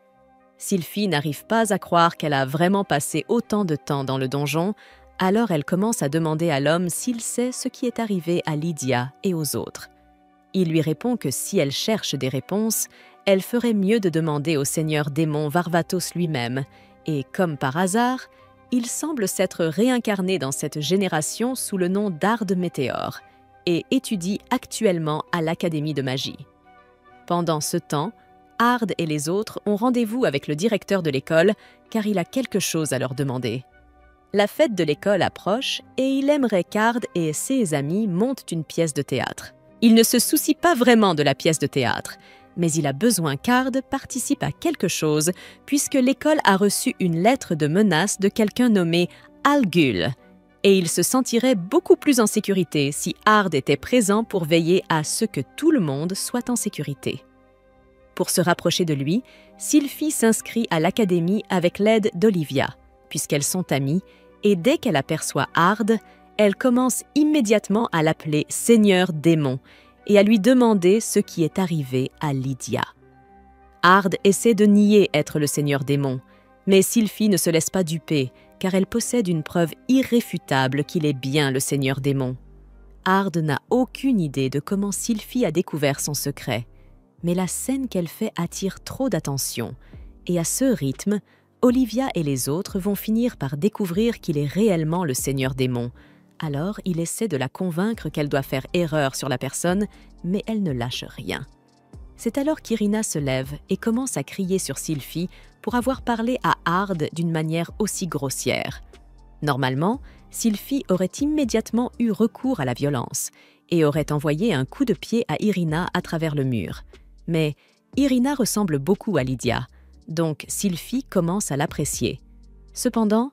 Sylphie n'arrive pas à croire qu'elle a vraiment passé autant de temps dans le donjon, alors elle commence à demander à l'homme s'il sait ce qui est arrivé à Lydia et aux autres. Il lui répond que si elle cherche des réponses, elle ferait mieux de demander au seigneur démon Varvatos lui-même, et comme par hasard, il semble s'être réincarné dans cette génération sous le nom d'Ard Météore et étudie actuellement à l'Académie de magie. Pendant ce temps, Ard et les autres ont rendez-vous avec le directeur de l'école car il a quelque chose à leur demander. La fête de l'école approche et il aimerait qu'Ard et ses amis montent une pièce de théâtre. Il ne se soucie pas vraiment de la pièce de théâtre, mais il a besoin qu'Ard participe à quelque chose puisque l'école a reçu une lettre de menace de quelqu'un nommé Algul. Et il se sentirait beaucoup plus en sécurité si Ard était présent pour veiller à ce que tout le monde soit en sécurité. Pour se rapprocher de lui, Sylphie s'inscrit à l'académie avec l'aide d'Olivia, puisqu'elles sont amies, et dès qu'elle aperçoit Ard, elle commence immédiatement à l'appeler Seigneur Démon et à lui demander ce qui est arrivé à Lydia. Ard essaie de nier être le Seigneur Démon, mais Sylphie ne se laisse pas duper, car elle possède une preuve irréfutable qu'il est bien le Seigneur Démon. Ard n'a aucune idée de comment Sylphie a découvert son secret, mais la scène qu'elle fait attire trop d'attention, et à ce rythme, Olivia et les autres vont finir par découvrir qu'il est réellement le Seigneur Démon. Alors il essaie de la convaincre qu'elle doit faire erreur sur la personne, mais elle ne lâche rien. C'est alors qu'Irina se lève et commence à crier sur Sylphie pour avoir parlé à Ard d'une manière aussi grossière. Normalement, Sylphie aurait immédiatement eu recours à la violence et aurait envoyé un coup de pied à Irina à travers le mur. Mais Irina ressemble beaucoup à Lydia, donc Sylphie commence à l'apprécier. Cependant,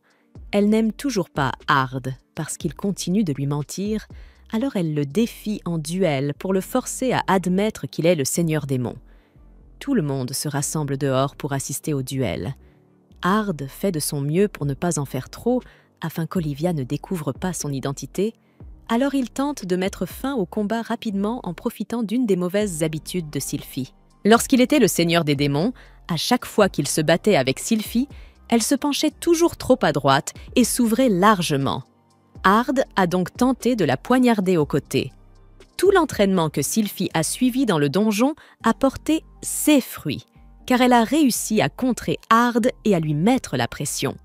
elle n'aime toujours pas Ard parce qu'il continue de lui mentir, alors elle le défie en duel pour le forcer à admettre qu'il est le Seigneur Démon. Tout le monde se rassemble dehors pour assister au duel. Ard fait de son mieux pour ne pas en faire trop, afin qu'Olivia ne découvre pas son identité, alors il tente de mettre fin au combat rapidement en profitant d'une des mauvaises habitudes de Sylphie. Lorsqu'il était le Seigneur des démons, à chaque fois qu'il se battait avec Sylphie, elle se penchait toujours trop à droite et s'ouvrait largement. Ard a donc tenté de la poignarder au côté. Tout l'entraînement que Sylphie a suivi dans le donjon a porté ses fruits, car elle a réussi à contrer Ard et à lui mettre la pression.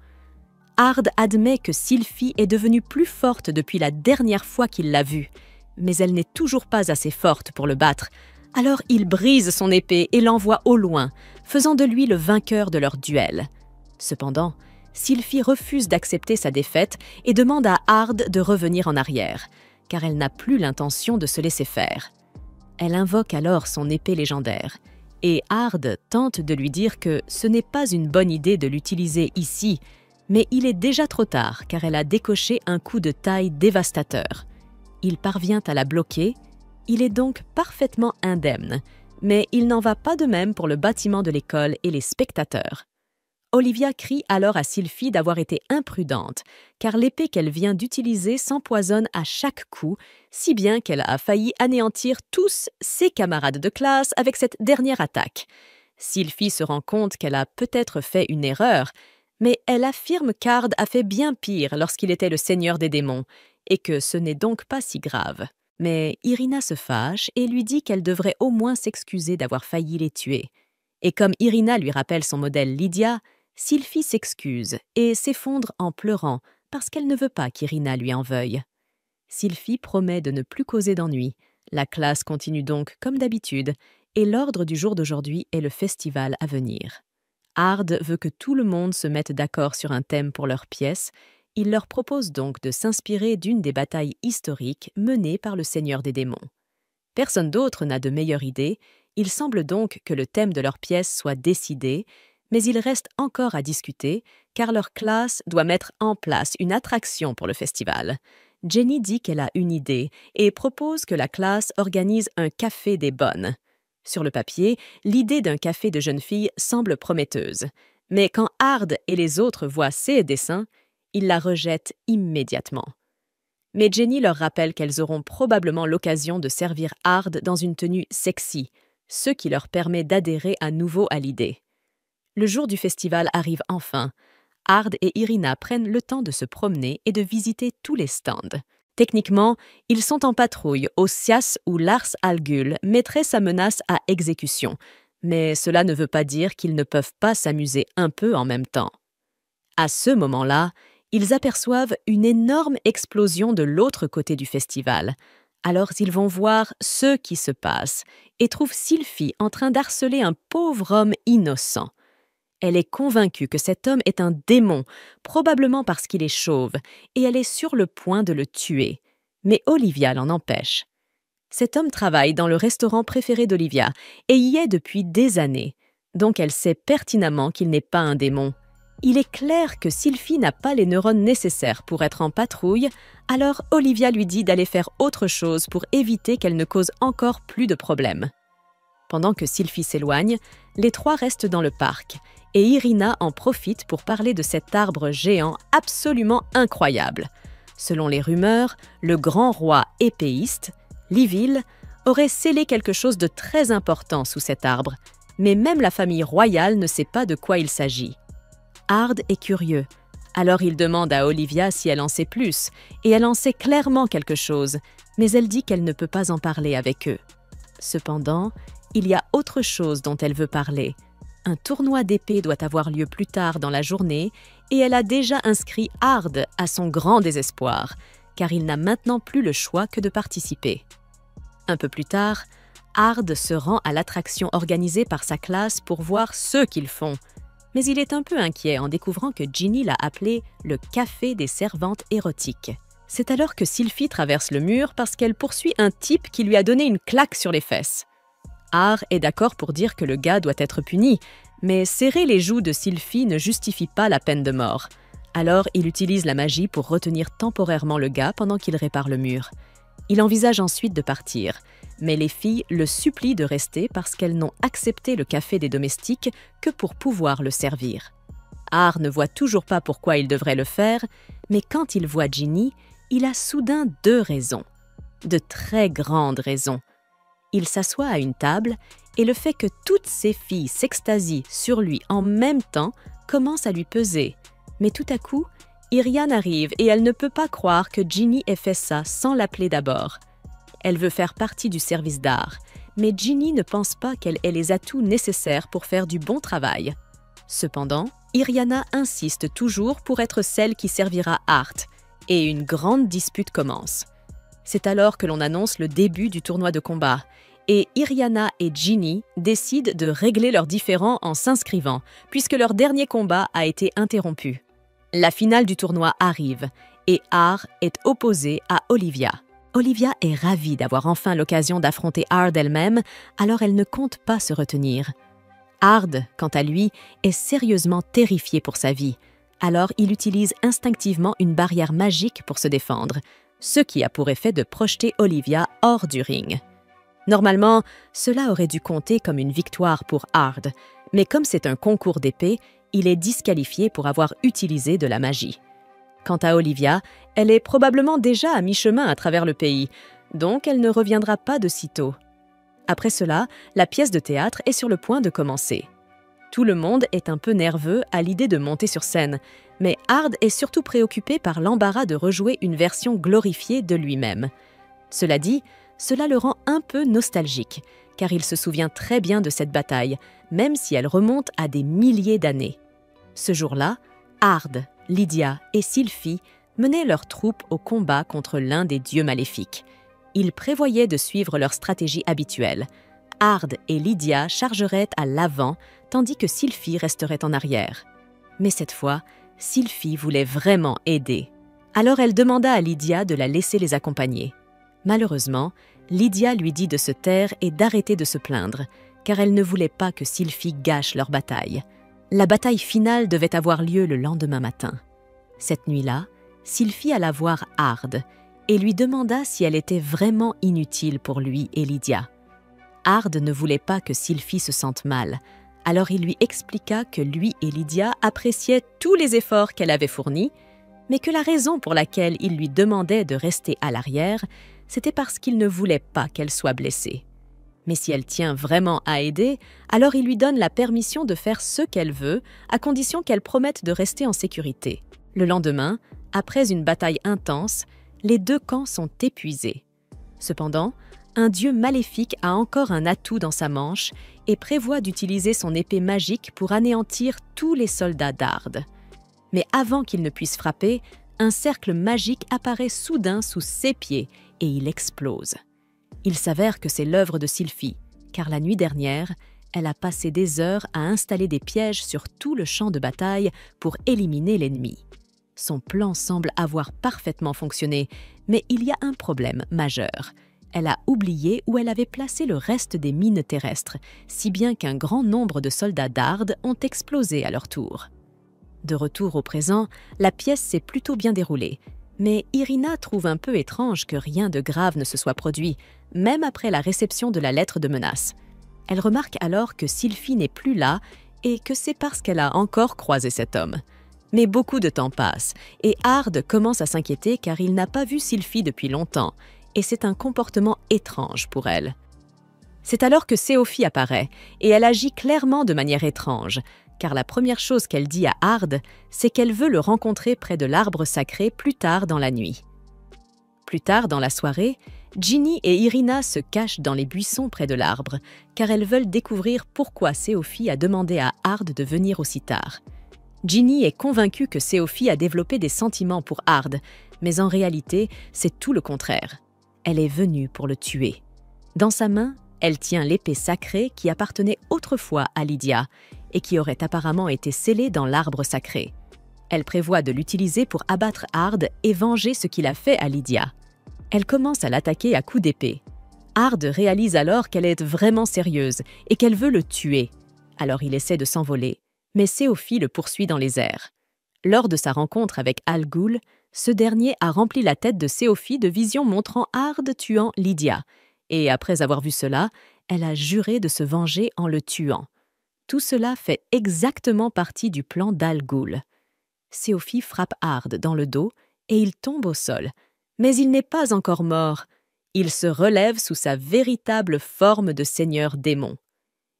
Ard admet que Sylphie est devenue plus forte depuis la dernière fois qu'il l'a vue, mais elle n'est toujours pas assez forte pour le battre. Alors il brise son épée et l'envoie au loin, faisant de lui le vainqueur de leur duel. Cependant, Sylphie refuse d'accepter sa défaite et demande à Ard de revenir en arrière, car elle n'a plus l'intention de se laisser faire. Elle invoque alors son épée légendaire, et Ard tente de lui dire que ce n'est pas une bonne idée de l'utiliser ici, mais il est déjà trop tard car elle a décoché un coup de taille dévastateur. Il parvient à la bloquer, il est donc parfaitement indemne, mais il n'en va pas de même pour le bâtiment de l'école et les spectateurs. Olivia crie alors à Sylphie d'avoir été imprudente, car l'épée qu'elle vient d'utiliser s'empoisonne à chaque coup, si bien qu'elle a failli anéantir tous ses camarades de classe avec cette dernière attaque. Sylphie se rend compte qu'elle a peut-être fait une erreur, mais elle affirme qu'Ard a fait bien pire lorsqu'il était le Seigneur des démons, et que ce n'est donc pas si grave. Mais Irina se fâche et lui dit qu'elle devrait au moins s'excuser d'avoir failli les tuer. Et comme Irina lui rappelle son modèle Lydia, Sylphie s'excuse et s'effondre en pleurant parce qu'elle ne veut pas qu'Irina lui en veuille. Sylphie promet de ne plus causer d'ennui. La classe continue donc comme d'habitude et l'ordre du jour d'aujourd'hui est le festival à venir. Ard veut que tout le monde se mette d'accord sur un thème pour leur pièce. Il leur propose donc de s'inspirer d'une des batailles historiques menées par le Seigneur des démons. Personne d'autre n'a de meilleure idée, il semble donc que le thème de leur pièce soit décidé, mais il reste encore à discuter, car leur classe doit mettre en place une attraction pour le festival. Jenny dit qu'elle a une idée et propose que la classe organise un café des bonnes. Sur le papier, l'idée d'un café de jeunes filles semble prometteuse, mais quand Ard et les autres voient ces dessins, ils la rejettent immédiatement. Mais Jenny leur rappelle qu'elles auront probablement l'occasion de servir Ard dans une tenue sexy, ce qui leur permet d'adhérer à nouveau à l'idée. Le jour du festival arrive enfin. Ard et Irina prennent le temps de se promener et de visiter tous les stands. Techniquement, ils sont en patrouille au SIAS où Lars Algul mettrait sa menace à exécution, mais cela ne veut pas dire qu'ils ne peuvent pas s'amuser un peu en même temps. À ce moment-là, ils aperçoivent une énorme explosion de l'autre côté du festival. Alors ils vont voir ce qui se passe et trouvent Sylphie en train d'harceler un pauvre homme innocent. Elle est convaincue que cet homme est un démon, probablement parce qu'il est chauve, et elle est sur le point de le tuer. Mais Olivia l'en empêche. Cet homme travaille dans le restaurant préféré d'Olivia et y est depuis des années, donc elle sait pertinemment qu'il n'est pas un démon. Il est clair que Sylphie n'a pas les neurones nécessaires pour être en patrouille, alors Olivia lui dit d'aller faire autre chose pour éviter qu'elle ne cause encore plus de problèmes. Pendant que Sylphie s'éloigne, les trois restent dans le parc, et Irina en profite pour parler de cet arbre géant absolument incroyable. Selon les rumeurs, le grand roi épéiste, Liville, aurait scellé quelque chose de très important sous cet arbre, mais même la famille royale ne sait pas de quoi il s'agit. Ard est curieux, alors il demande à Olivia si elle en sait plus, et elle en sait clairement quelque chose, mais elle dit qu'elle ne peut pas en parler avec eux. Cependant, il y a autre chose dont elle veut parler. Un tournoi d'épée doit avoir lieu plus tard dans la journée, et elle a déjà inscrit Ard à son grand désespoir, car il n'a maintenant plus le choix que de participer. Un peu plus tard, Ard se rend à l'attraction organisée par sa classe pour voir ce qu'ils font. Mais il est un peu inquiet en découvrant que Ginny l'a appelé le café des servantes érotiques. C'est alors que Sylphie traverse le mur parce qu'elle poursuit un type qui lui a donné une claque sur les fesses. Ard est d'accord pour dire que le gars doit être puni, mais serrer les joues de Sylphie ne justifie pas la peine de mort. Alors il utilise la magie pour retenir temporairement le gars pendant qu'il répare le mur. Il envisage ensuite de partir, mais les filles le supplient de rester parce qu'elles n'ont accepté le café des domestiques que pour pouvoir le servir. Ard ne voit toujours pas pourquoi il devrait le faire, mais quand il voit Ginny, il a soudain deux raisons. De très grandes raisons. Il s'assoit à une table et le fait que toutes ces filles s'extasient sur lui en même temps commence à lui peser. Mais tout à coup, Irian arrive et elle ne peut pas croire que Ginny ait fait ça sans l'appeler d'abord. Elle veut faire partie du service d'Ard, mais Ginny ne pense pas qu'elle ait les atouts nécessaires pour faire du bon travail. Cependant, Iriana insiste toujours pour être celle qui servira Ard, et une grande dispute commence. C'est alors que l'on annonce le début du tournoi de combat, et Iriana et Ginny décident de régler leurs différends en s'inscrivant, puisque leur dernier combat a été interrompu. La finale du tournoi arrive, et Ard est opposée à Olivia. Olivia est ravie d'avoir enfin l'occasion d'affronter Ard elle-même, alors elle ne compte pas se retenir. Ard, quant à lui, est sérieusement terrifié pour sa vie, alors il utilise instinctivement une barrière magique pour se défendre, ce qui a pour effet de projeter Olivia hors du ring. Normalement, cela aurait dû compter comme une victoire pour Ard, mais comme c'est un concours d'épée, il est disqualifié pour avoir utilisé de la magie. Quant à Olivia, elle est probablement déjà à mi-chemin à travers le pays, donc elle ne reviendra pas de sitôt. Après cela, la pièce de théâtre est sur le point de commencer. Tout le monde est un peu nerveux à l'idée de monter sur scène, mais Ard est surtout préoccupé par l'embarras de rejouer une version glorifiée de lui-même. Cela dit, cela le rend un peu nostalgique, car il se souvient très bien de cette bataille, même si elle remonte à des milliers d'années. Ce jour-là, Ard, Lydia et Sylphie menaient leurs troupes au combat contre l'un des dieux maléfiques. Ils prévoyaient de suivre leur stratégie habituelle. Ard et Lydia chargeraient à l'avant, tandis que Sylphie resterait en arrière. Mais cette fois, Sylphie voulait vraiment aider. Alors elle demanda à Lydia de la laisser les accompagner. Malheureusement, Lydia lui dit de se taire et d'arrêter de se plaindre, car elle ne voulait pas que Sylphie gâche leur bataille. La bataille finale devait avoir lieu le lendemain matin. Cette nuit-là, Sylphie alla voir Ard et lui demanda si elle était vraiment inutile pour lui et Lydia. Ard ne voulait pas que Sylphie se sente mal, alors il lui expliqua que lui et Lydia appréciaient tous les efforts qu'elle avait fournis, mais que la raison pour laquelle il lui demandait de rester à l'arrière, c'était parce qu'il ne voulait pas qu'elle soit blessée. Mais si elle tient vraiment à aider, alors il lui donne la permission de faire ce qu'elle veut, à condition qu'elle promette de rester en sécurité. Le lendemain, après une bataille intense, les deux camps sont épuisés. Cependant, un dieu maléfique a encore un atout dans sa manche et prévoit d'utiliser son épée magique pour anéantir tous les soldats d'Ard. Mais avant qu'il ne puisse frapper, un cercle magique apparaît soudain sous ses pieds et il explose. Il s'avère que c'est l'œuvre de Sylphie, car la nuit dernière, elle a passé des heures à installer des pièges sur tout le champ de bataille pour éliminer l'ennemi. Son plan semble avoir parfaitement fonctionné, mais il y a un problème majeur. Elle a oublié où elle avait placé le reste des mines terrestres, si bien qu'un grand nombre de soldats d'Ard ont explosé à leur tour. De retour au présent, la pièce s'est plutôt bien déroulée, mais Irina trouve un peu étrange que rien de grave ne se soit produit, même après la réception de la lettre de menace. Elle remarque alors que Sylphie n'est plus là et que c'est parce qu'elle a encore croisé cet homme. Mais beaucoup de temps passe, et Ard commence à s'inquiéter car il n'a pas vu Sylphie depuis longtemps, et c'est un comportement étrange pour elle. C'est alors que Séophie apparaît, et elle agit clairement de manière étrange, car la première chose qu'elle dit à Ard, c'est qu'elle veut le rencontrer près de l'arbre sacré plus tard dans la nuit. Plus tard dans la soirée, Ginny et Irina se cachent dans les buissons près de l'arbre, car elles veulent découvrir pourquoi Séophie a demandé à Ard de venir aussi tard. Ginny est convaincue que Séophie a développé des sentiments pour Ard, mais en réalité, c'est tout le contraire. Elle est venue pour le tuer. Dans sa main, elle tient l'épée sacrée qui appartenait autrefois à Lydia et qui aurait apparemment été scellée dans l'arbre sacré. Elle prévoit de l'utiliser pour abattre Ard et venger ce qu'il a fait à Lydia. Elle commence à l'attaquer à coups d'épée. Ard réalise alors qu'elle est vraiment sérieuse et qu'elle veut le tuer. Alors il essaie de s'envoler, mais Séophie le poursuit dans les airs. Lors de sa rencontre avec Al Ghul, ce dernier a rempli la tête de Séophie de visions montrant Ard tuant Lydia, et après avoir vu cela, elle a juré de se venger en le tuant. Tout cela fait exactement partie du plan d'Al Ghul. Séophie frappe Ard dans le dos et il tombe au sol. Mais il n'est pas encore mort. Il se relève sous sa véritable forme de seigneur démon.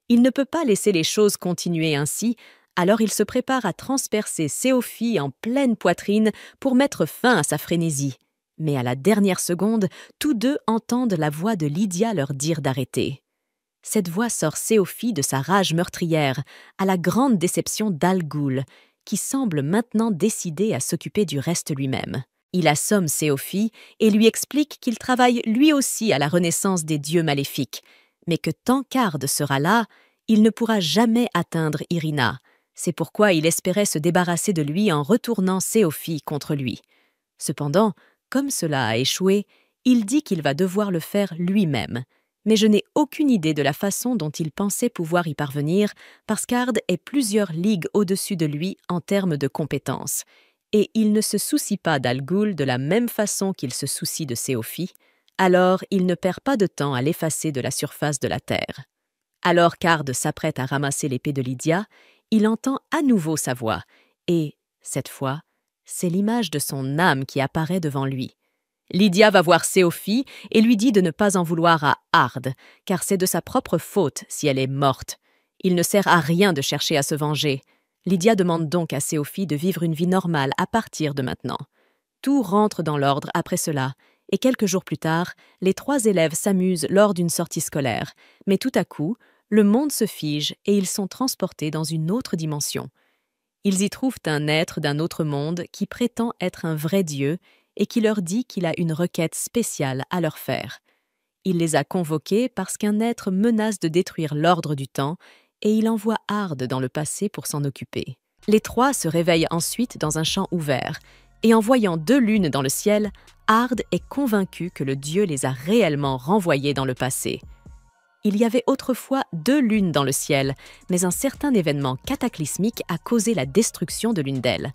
Il ne peut pas laisser les choses continuer ainsi, alors il se prépare à transpercer Séophie en pleine poitrine pour mettre fin à sa frénésie. Mais à la dernière seconde, tous deux entendent la voix de Lydia leur dire d'arrêter. Cette voix sort Séophie de sa rage meurtrière, à la grande déception d'Al Ghul, qui semble maintenant décidé à s'occuper du reste lui-même. Il assomme Séophie et lui explique qu'il travaille lui aussi à la renaissance des dieux maléfiques, mais que tant qu'Ard sera là, il ne pourra jamais atteindre Irina. C'est pourquoi il espérait se débarrasser de lui en retournant Séophie contre lui. Cependant, comme cela a échoué, il dit qu'il va devoir le faire lui-même. Mais je n'ai aucune idée de la façon dont il pensait pouvoir y parvenir, parce qu'Ard est plusieurs ligues au-dessus de lui en termes de compétences. Et il ne se soucie pas d'Al Ghul de la même façon qu'il se soucie de Séophie, alors il ne perd pas de temps à l'effacer de la surface de la terre. Alors qu'Ard s'apprête à ramasser l'épée de Lydia, il entend à nouveau sa voix, et, cette fois, c'est l'image de son âme qui apparaît devant lui. Lydia va voir Séophie et lui dit de ne pas en vouloir à Ard, car c'est de sa propre faute si elle est morte. Il ne sert à rien de chercher à se venger. Lydia demande donc à Séophie de vivre une vie normale à partir de maintenant. Tout rentre dans l'ordre après cela, et quelques jours plus tard, les 3 élèves s'amusent lors d'une sortie scolaire, mais tout à coup, le monde se fige et ils sont transportés dans une autre dimension. Ils y trouvent un être d'un autre monde qui prétend être un vrai dieu et qui leur dit qu'il a une requête spéciale à leur faire. Il les a convoqués parce qu'un être menace de détruire l'ordre du temps et il envoie Ard dans le passé pour s'en occuper. Les 3 se réveillent ensuite dans un champ ouvert, et en voyant 2 lunes dans le ciel, Ard est convaincu que le dieu les a réellement renvoyés dans le passé. Il y avait autrefois 2 lunes dans le ciel, mais un certain événement cataclysmique a causé la destruction de l'une d'elles.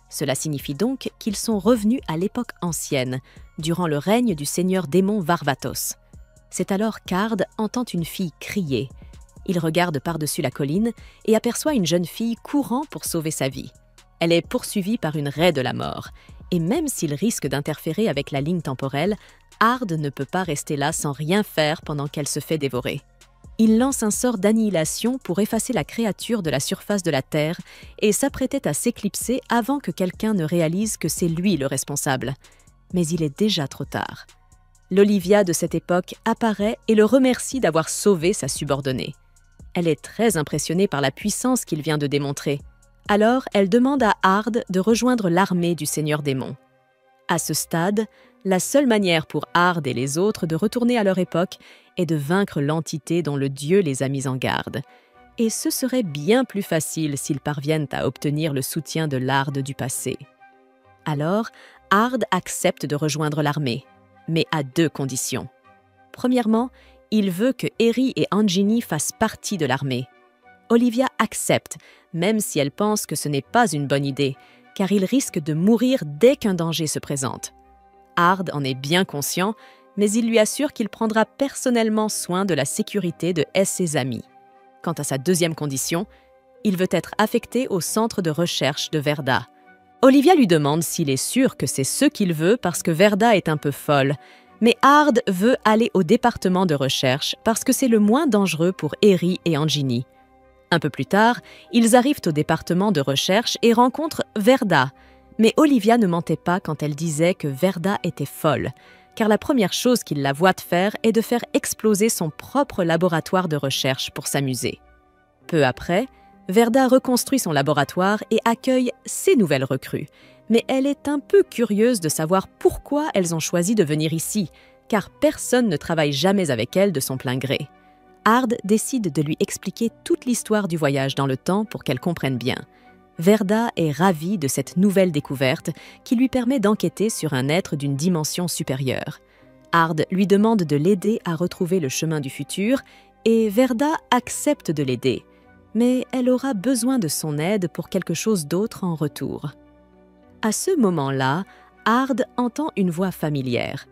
Cela signifie donc qu'ils sont revenus à l'époque ancienne, durant le règne du seigneur démon Varvatos. C'est alors qu'Ard entend une fille crier. Il regarde par-dessus la colline et aperçoit une jeune fille courant pour sauver sa vie. Elle est poursuivie par une raie de la mort, et même s'il risque d'interférer avec la ligne temporelle, Ard ne peut pas rester là sans rien faire pendant qu'elle se fait dévorer. Il lance un sort d'annihilation pour effacer la créature de la surface de la Terre et s'apprêtait à s'éclipser avant que quelqu'un ne réalise que c'est lui le responsable. Mais il est déjà trop tard. L'Olivia de cette époque apparaît et le remercie d'avoir sauvé sa subordonnée. Elle est très impressionnée par la puissance qu'il vient de démontrer. Alors, elle demande à Ard de rejoindre l'armée du Seigneur Démon. À ce stade, la seule manière pour Ard et les autres de retourner à leur époque est de vaincre l'entité dont le dieu les a mis en garde. Et ce serait bien plus facile s'ils parviennent à obtenir le soutien de l'Ard du passé. Alors, Ard accepte de rejoindre l'armée, mais à 2 conditions. Premièrement, il veut que Eri et Anjini fassent partie de l'armée. Olivia accepte, même si elle pense que ce n'est pas une bonne idée, car il risque de mourir dès qu'un danger se présente. Ard en est bien conscient, mais il lui assure qu'il prendra personnellement soin de la sécurité de ses amis. Quant à sa deuxième condition, il veut être affecté au centre de recherche de Verda. Olivia lui demande s'il est sûr que c'est ce qu'il veut parce que Verda est un peu folle, mais Ard veut aller au département de recherche parce que c'est le moins dangereux pour Eri et Anjini. Un peu plus tard, ils arrivent au département de recherche et rencontrent Verda, mais Olivia ne mentait pas quand elle disait que Verda était folle, car la première chose qu'il la voit faire est de faire exploser son propre laboratoire de recherche pour s'amuser. Peu après, Verda reconstruit son laboratoire et accueille ses nouvelles recrues, mais elle est un peu curieuse de savoir pourquoi elles ont choisi de venir ici, car personne ne travaille jamais avec elle de son plein gré. Ard décide de lui expliquer toute l'histoire du voyage dans le temps pour qu'elle comprenne bien. Verda est ravie de cette nouvelle découverte qui lui permet d'enquêter sur un être d'une dimension supérieure. Ard lui demande de l'aider à retrouver le chemin du futur et Verda accepte de l'aider, mais elle aura besoin de son aide pour quelque chose d'autre en retour. À ce moment-là, Ard entend une voix familière.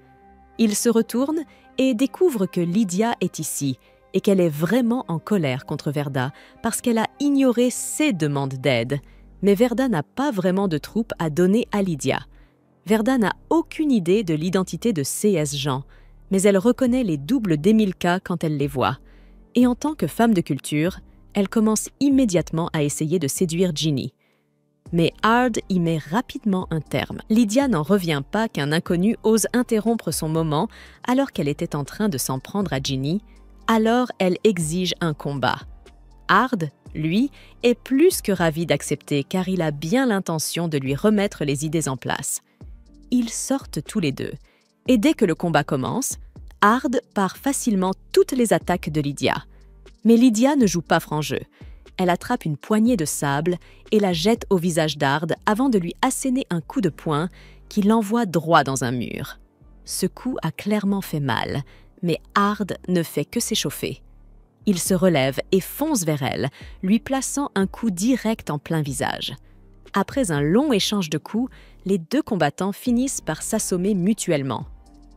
Il se retourne et découvre que Lydia est ici et qu'elle est vraiment en colère contre Verda parce qu'elle a ignoré ses demandes d'aide. Mais Verda n'a pas vraiment de troupes à donner à Lydia. Verda n'a aucune idée de l'identité de C.S. Jean, mais elle reconnaît les doubles d'Emilka quand elle les voit. Et en tant que femme de culture, elle commence immédiatement à essayer de séduire Ginny. Mais Ard y met rapidement un terme. Lydia n'en revient pas qu'un inconnu ose interrompre son moment alors qu'elle était en train de s'en prendre à Ginny. Alors elle exige un combat. Ard, lui, est plus que ravi d'accepter car il a bien l'intention de lui remettre les idées en place. Ils sortent tous les deux. Et dès que le combat commence, Ard part facilement toutes les attaques de Lydia. Mais Lydia ne joue pas franc jeu. Elle attrape une poignée de sable et la jette au visage d'Ard avant de lui asséner un coup de poing qui l'envoie droit dans un mur. Ce coup a clairement fait mal, mais Ard ne fait que s'échauffer. Il se relève et fonce vers elle, lui plaçant un coup direct en plein visage. Après un long échange de coups, les 2 combattants finissent par s'assommer mutuellement.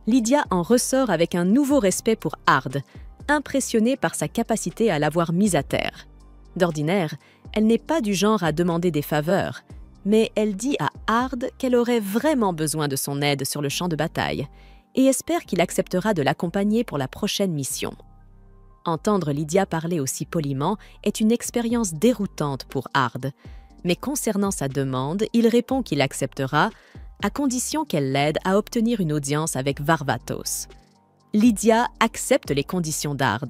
Lydia en ressort avec un nouveau respect pour Ard, impressionnée par sa capacité à l'avoir mise à terre. D'ordinaire, elle n'est pas du genre à demander des faveurs, mais elle dit à Ard qu'elle aurait vraiment besoin de son aide sur le champ de bataille et espère qu'il acceptera de l'accompagner pour la prochaine mission. Entendre Lydia parler aussi poliment est une expérience déroutante pour Ard, mais concernant sa demande, il répond qu'il acceptera à condition qu'elle l'aide à obtenir une audience avec Varvatos. Lydia accepte les conditions d'Ard,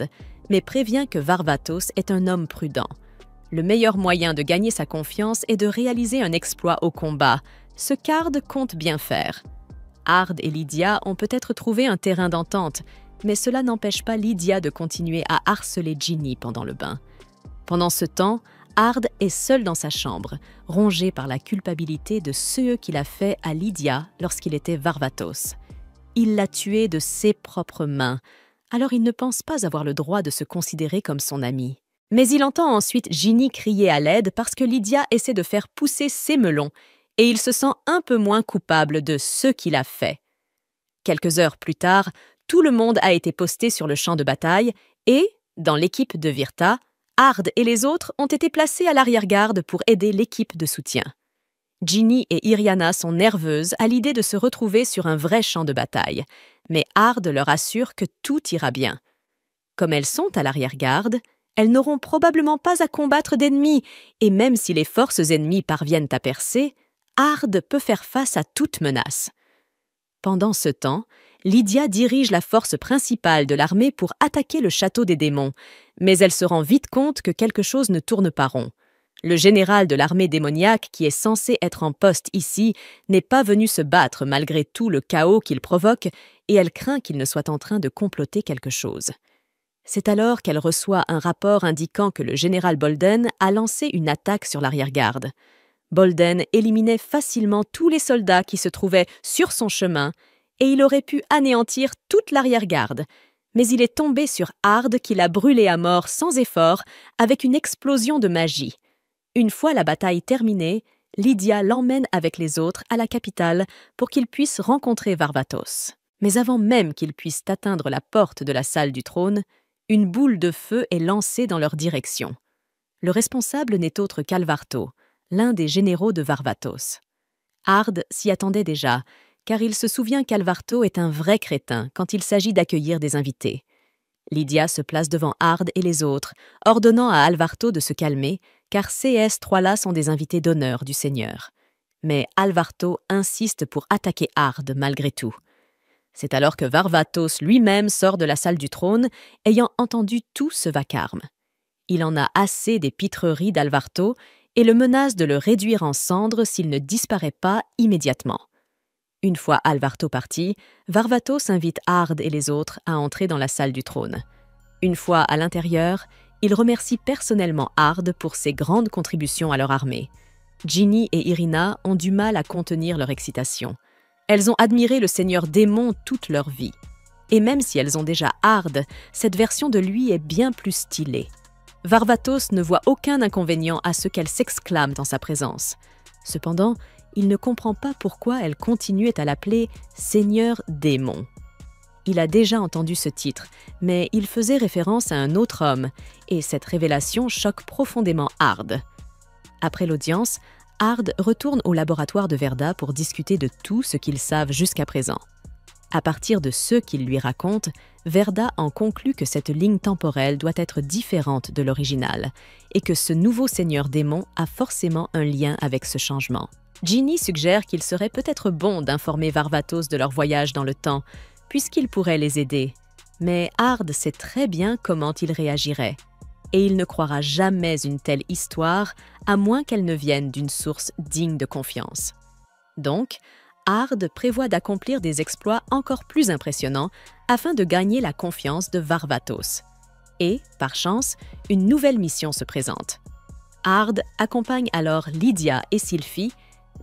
mais prévient que Varvatos est un homme prudent. Le meilleur moyen de gagner sa confiance est de réaliser un exploit au combat, ce qu'Ard compte bien faire. Ard et Lydia ont peut-être trouvé un terrain d'entente, mais cela n'empêche pas Lydia de continuer à harceler Ginny pendant le bain. Pendant ce temps, Ard est seul dans sa chambre, rongé par la culpabilité de ce qu'il a fait à Lydia lorsqu'il était Varvatos. Il l'a tuée de ses propres mains, alors il ne pense pas avoir le droit de se considérer comme son ami. Mais il entend ensuite Ginny crier à l'aide parce que Lydia essaie de faire pousser ses melons et il se sent un peu moins coupable de ce qu'il a fait. Quelques heures plus tard, tout le monde a été posté sur le champ de bataille et, dans l'équipe de Virta, Ard et les autres ont été placés à l'arrière-garde pour aider l'équipe de soutien. Ginny et Iriana sont nerveuses à l'idée de se retrouver sur un vrai champ de bataille, mais Ard leur assure que tout ira bien. Comme elles sont à l'arrière-garde, elles n'auront probablement pas à combattre d'ennemis, et même si les forces ennemies parviennent à percer, Ard peut faire face à toute menace. Pendant ce temps, Lydia dirige la force principale de l'armée pour attaquer le château des démons, mais elle se rend vite compte que quelque chose ne tourne pas rond. Le général de l'armée démoniaque, qui est censé être en poste ici, n'est pas venu se battre malgré tout le chaos qu'il provoque, et elle craint qu'il ne soit en train de comploter quelque chose. C'est alors qu'elle reçoit un rapport indiquant que le général Bolden a lancé une attaque sur l'arrière-garde. Bolden éliminait facilement tous les soldats qui se trouvaient sur son chemin, et il aurait pu anéantir toute l'arrière-garde. Mais il est tombé sur Hard qui l'a brûlé à mort sans effort avec une explosion de magie. Une fois la bataille terminée, Lydia l'emmène avec les autres à la capitale pour qu'ils puissent rencontrer Varvatos. Mais avant même qu'ils puissent atteindre la porte de la salle du trône, une boule de feu est lancée dans leur direction. Le responsable n'est autre qu'Alvarto, l'un des généraux de Varvatos. Hard s'y attendait déjà, car il se souvient qu'Alvarto est un vrai crétin quand il s'agit d'accueillir des invités. Lydia se place devant Hard et les autres, ordonnant à Alvarto de se calmer, car ces trois-là sont des invités d'honneur du Seigneur. Mais Alvarto insiste pour attaquer Hard malgré tout. C'est alors que Varvatos lui-même sort de la salle du trône, ayant entendu tout ce vacarme. Il en a assez des pitreries d'Alvarto et le menace de le réduire en cendres s'il ne disparaît pas immédiatement. Une fois Alvarto parti, Varvatos invite Hard et les autres à entrer dans la salle du trône. Une fois à l'intérieur, il remercie personnellement Hard pour ses grandes contributions à leur armée. Ginny et Irina ont du mal à contenir leur excitation. Elles ont admiré le seigneur démon toute leur vie. Et même si elles ont déjà Hard, cette version de lui est bien plus stylée. Varvatos ne voit aucun inconvénient à ce qu'elles s'exclament en sa présence. Cependant, il ne comprend pas pourquoi elle continuait à l'appeler « Seigneur démon ». Il a déjà entendu ce titre, mais il faisait référence à un autre homme, et cette révélation choque profondément Hard. Après l'audience, Hard retourne au laboratoire de Verda pour discuter de tout ce qu'ils savent jusqu'à présent. À partir de ce qu'il lui raconte, Verda en conclut que cette ligne temporelle doit être différente de l'original, et que ce nouveau seigneur démon a forcément un lien avec ce changement. Ginny suggère qu'il serait peut-être bon d'informer Varvatos de leur voyage dans le temps, puisqu'il pourrait les aider. Mais Hard sait très bien comment il réagirait, et il ne croira jamais une telle histoire, à moins qu'elle ne vienne d'une source digne de confiance. Donc, Hard prévoit d'accomplir des exploits encore plus impressionnants afin de gagner la confiance de Varvatos. Et, par chance, une nouvelle mission se présente. Hard accompagne alors Lydia et Sylphie,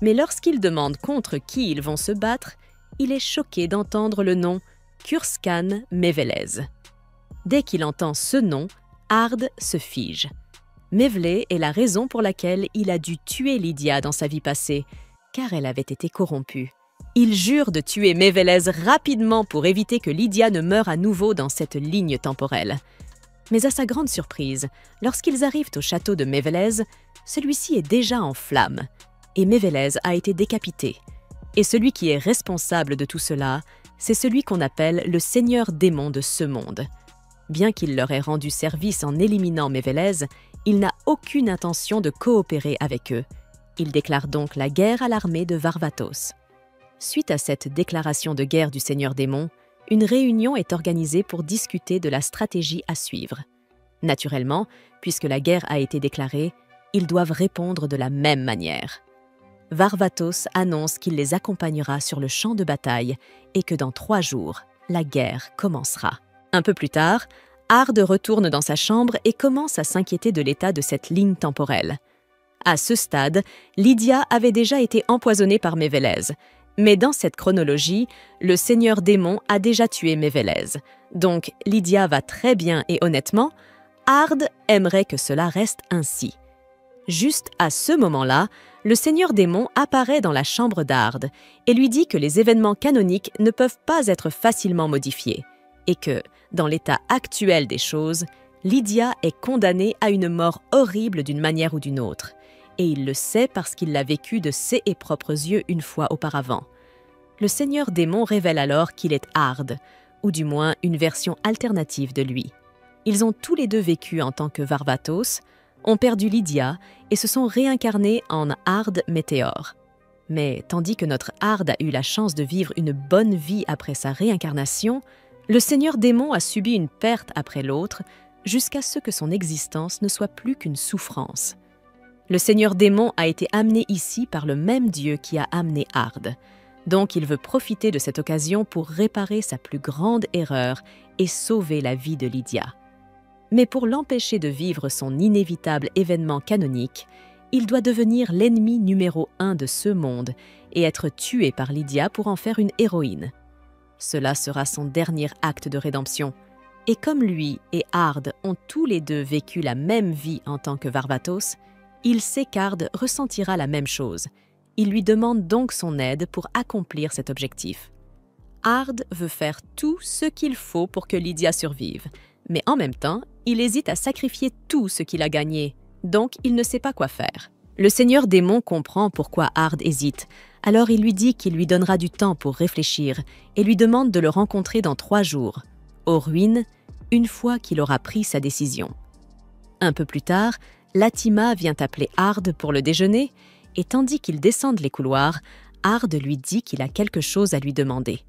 mais lorsqu'il demande contre qui ils vont se battre, il est choqué d'entendre le nom Kurskan Mevelez. Dès qu'il entend ce nom, Hard se fige. Mevlé est la raison pour laquelle il a dû tuer Lydia dans sa vie passée, car elle avait été corrompue. Il jure de tuer Mevelez rapidement pour éviter que Lydia ne meure à nouveau dans cette ligne temporelle. Mais à sa grande surprise, lorsqu'ils arrivent au château de Mevelez, celui-ci est déjà en flammes, et Mevelez a été décapité. Et celui qui est responsable de tout cela, c'est celui qu'on appelle le seigneur démon de ce monde. Bien qu'il leur ait rendu service en éliminant Mevelez, il n'a aucune intention de coopérer avec eux. Il déclare donc la guerre à l'armée de Varvatos. Suite à cette déclaration de guerre du seigneur démon, une réunion est organisée pour discuter de la stratégie à suivre. Naturellement, puisque la guerre a été déclarée, ils doivent répondre de la même manière. Varvatos annonce qu'il les accompagnera sur le champ de bataille et que dans 3 jours, la guerre commencera. Un peu plus tard, Hard retourne dans sa chambre et commence à s'inquiéter de l'état de cette ligne temporelle. À ce stade, Lydia avait déjà été empoisonnée par Mevelez. Mais dans cette chronologie, le seigneur démon a déjà tué Mevelez. Donc Lydia va très bien et honnêtement, Hard aimerait que cela reste ainsi. Juste à ce moment-là, le seigneur démon apparaît dans la chambre d'Hard et lui dit que les événements canoniques ne peuvent pas être facilement modifiés et que, dans l'état actuel des choses, Lydia est condamnée à une mort horrible d'une manière ou d'une autre. Et il le sait parce qu'il l'a vécu de ses propres yeux une fois auparavant. Le seigneur démon révèle alors qu'il est Hard, ou du moins une version alternative de lui. Ils ont tous les deux vécu en tant que Varvatos, ont perdu Lydia et se sont réincarnés en Hard Météor. Mais tandis que notre Hard a eu la chance de vivre une bonne vie après sa réincarnation, le seigneur démon a subi une perte après l'autre jusqu'à ce que son existence ne soit plus qu'une souffrance. Le seigneur démon a été amené ici par le même Dieu qui a amené Ard. Donc il veut profiter de cette occasion pour réparer sa plus grande erreur et sauver la vie de Lydia. Mais pour l'empêcher de vivre son inévitable événement canonique, il doit devenir l'ennemi numéro 1 de ce monde et être tué par Lydia pour en faire une héroïne. Cela sera son dernier acte de rédemption. Et comme lui et Ard ont tous les deux vécu la même vie en tant que Varvatos, il sait qu'Ard ressentira la même chose. Il lui demande donc son aide pour accomplir cet objectif. Ard veut faire tout ce qu'il faut pour que Lydia survive, mais en même temps, il hésite à sacrifier tout ce qu'il a gagné, donc il ne sait pas quoi faire. Le seigneur démon comprend pourquoi Ard hésite, alors il lui dit qu'il lui donnera du temps pour réfléchir et lui demande de le rencontrer dans 3 jours, aux ruines, une fois qu'il aura pris sa décision. Un peu plus tard, Latima vient appeler Ard pour le déjeuner, et tandis qu'ils descendent les couloirs, Ard lui dit qu'il a quelque chose à lui demander.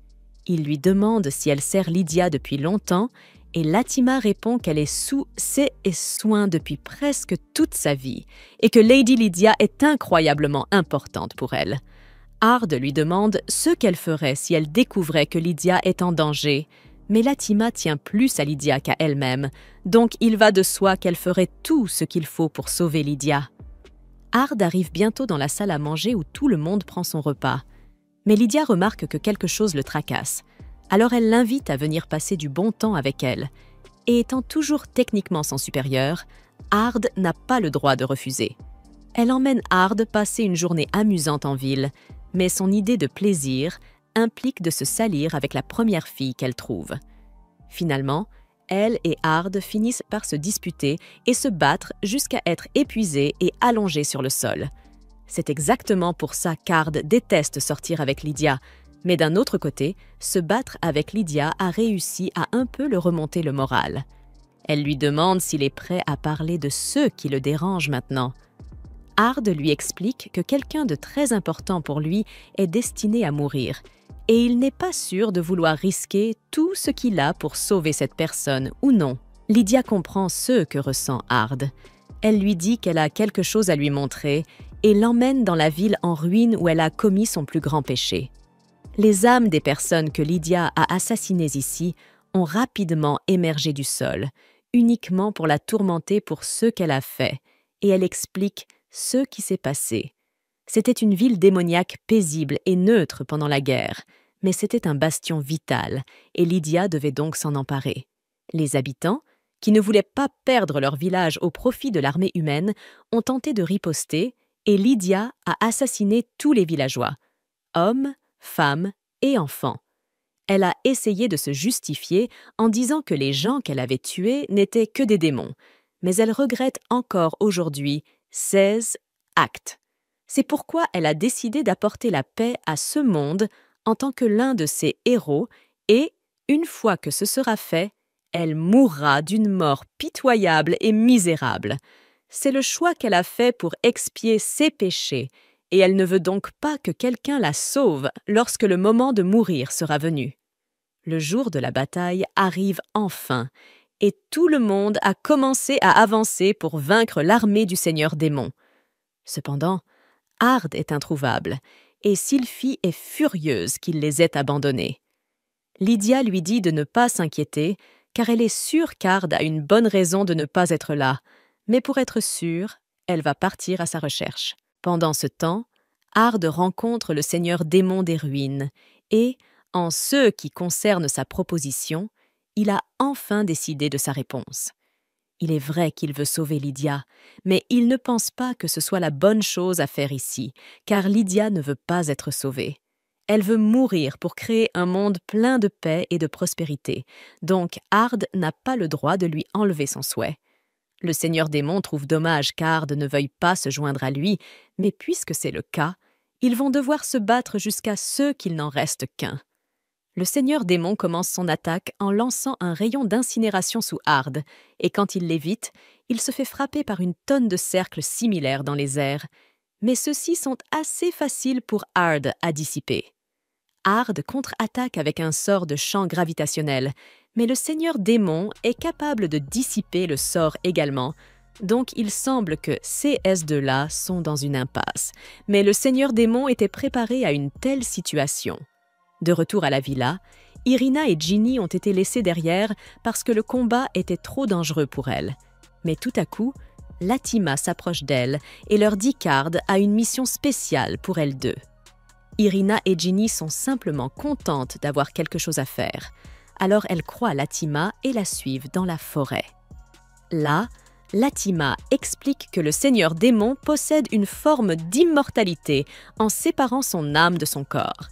Il lui demande si elle sert Lydia depuis longtemps, et Latima répond qu'elle est sous ses soins depuis presque toute sa vie, et que Lady Lydia est incroyablement importante pour elle. Ard lui demande ce qu'elle ferait si elle découvrait que Lydia est en danger, mais Latima tient plus à Lydia qu'à elle-même, donc il va de soi qu'elle ferait tout ce qu'il faut pour sauver Lydia. Ard arrive bientôt dans la salle à manger où tout le monde prend son repas. Mais Lydia remarque que quelque chose le tracasse. Alors elle l'invite à venir passer du bon temps avec elle. Et étant toujours techniquement son supérieur, Ard n'a pas le droit de refuser. Elle emmène Ard passer une journée amusante en ville, mais son idée de plaisir implique de se salir avec la première fille qu'elle trouve. Finalement, elle et Ard finissent par se disputer et se battre jusqu'à être épuisés et allongés sur le sol. C'est exactement pour ça qu'Ard déteste sortir avec Lydia, mais d'un autre côté, se battre avec Lydia a réussi à un peu le remonter le moral. Elle lui demande s'il est prêt à parler de ceux qui le dérangent maintenant. Ard lui explique que quelqu'un de très important pour lui est destiné à mourir, et il n'est pas sûr de vouloir risquer tout ce qu'il a pour sauver cette personne ou non. Lydia comprend ce que ressent Ard. Elle lui dit qu'elle a quelque chose à lui montrer et l'emmène dans la ville en ruine où elle a commis son plus grand péché. Les âmes des personnes que Lydia a assassinées ici ont rapidement émergé du sol, uniquement pour la tourmenter pour ce qu'elle a fait, et elle explique ce qui s'est passé. C'était une ville démoniaque paisible et neutre pendant la guerre, mais c'était un bastion vital, et Lydia devait donc s'en emparer. Les habitants, qui ne voulaient pas perdre leur village au profit de l'armée humaine, ont tenté de riposter, et Lydia a assassiné tous les villageois, hommes, femmes et enfants. Elle a essayé de se justifier en disant que les gens qu'elle avait tués n'étaient que des démons, mais elle regrette encore aujourd'hui 16 actes. C'est pourquoi elle a décidé d'apporter la paix à ce monde en tant que l'un de ses héros et, une fois que ce sera fait, elle mourra d'une mort pitoyable et misérable. C'est le choix qu'elle a fait pour expier ses péchés, et elle ne veut donc pas que quelqu'un la sauve lorsque le moment de mourir sera venu. Le jour de la bataille arrive enfin, et tout le monde a commencé à avancer pour vaincre l'armée du Seigneur démon. Cependant, Ard est introuvable, et Sylphie est furieuse qu'il les ait abandonnés. Lydia lui dit de ne pas s'inquiéter, car elle est sûre qu'Ard a une bonne raison de ne pas être là, mais pour être sûre, elle va partir à sa recherche. Pendant ce temps, Ard rencontre le seigneur démon des ruines, et, en ce qui concerne sa proposition, il a enfin décidé de sa réponse. Il est vrai qu'il veut sauver Lydia, mais il ne pense pas que ce soit la bonne chose à faire ici, car Lydia ne veut pas être sauvée. Elle veut mourir pour créer un monde plein de paix et de prospérité, donc Ard n'a pas le droit de lui enlever son souhait. Le seigneur démon trouve dommage qu'Ard ne veuille pas se joindre à lui, mais puisque c'est le cas, ils vont devoir se battre jusqu'à ce qu'il n'en reste qu'un. Le seigneur démon commence son attaque en lançant un rayon d'incinération sous Ard, et quand il l'évite, il se fait frapper par une tonne de cercles similaires dans les airs, mais ceux-ci sont assez faciles pour Ard à dissiper. Ard contre-attaque avec un sort de champ gravitationnel, mais le seigneur démon est capable de dissiper le sort également, Donc il semble que ces S2-là sont dans une impasse. Mais le Seigneur Démon était préparé à une telle situation. De retour à la villa, Irina et Ginny ont été laissées derrière parce que le combat était trop dangereux pour elles. Mais tout à coup, Latima s'approche d'elles et leur dit qu'Ard a une mission spéciale pour elles deux. Irina et Ginny sont simplement contentes d'avoir quelque chose à faire. Alors elles croient Latima et la suivent dans la forêt. Là, Latima explique que le Seigneur Démon possède une forme d'immortalité en séparant son âme de son corps.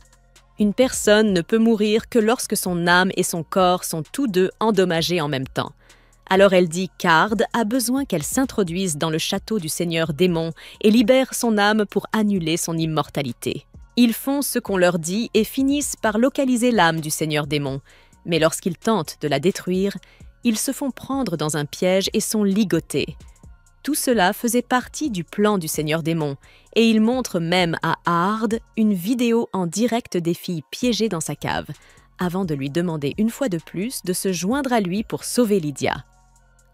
Une personne ne peut mourir que lorsque son âme et son corps sont tous deux endommagés en même temps. Alors elle dit qu'Ard a besoin qu'elle s'introduise dans le château du Seigneur Démon et libère son âme pour annuler son immortalité. Ils font ce qu'on leur dit et finissent par localiser l'âme du Seigneur Démon. Mais lorsqu'ils tentent de la détruire, ils se font prendre dans un piège et sont ligotés. Tout cela faisait partie du plan du Seigneur Démon, et il montre même à Ard une vidéo en direct des filles piégées dans sa cave, avant de lui demander une fois de plus de se joindre à lui pour sauver Lydia.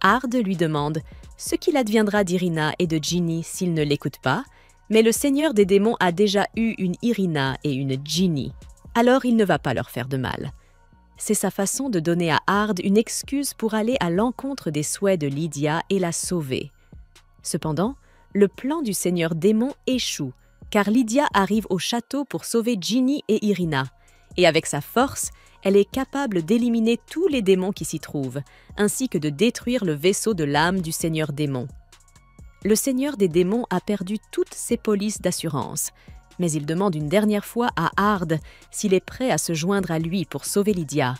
Ard lui demande ce qu'il adviendra d'Irina et de Ginny s'il ne l'écoute pas, mais le Seigneur des démons a déjà eu une Irina et une Ginny, alors il ne va pas leur faire de mal. C'est sa façon de donner à Ard une excuse pour aller à l'encontre des souhaits de Lydia et la sauver. Cependant, le plan du Seigneur Démon échoue, car Lydia arrive au château pour sauver Ginny et Irina, et avec sa force, elle est capable d'éliminer tous les démons qui s'y trouvent, ainsi que de détruire le vaisseau de l'âme du Seigneur Démon. Le Seigneur des démons a perdu toutes ses polices d'assurance, mais il demande une dernière fois à Ard s'il est prêt à se joindre à lui pour sauver Lydia,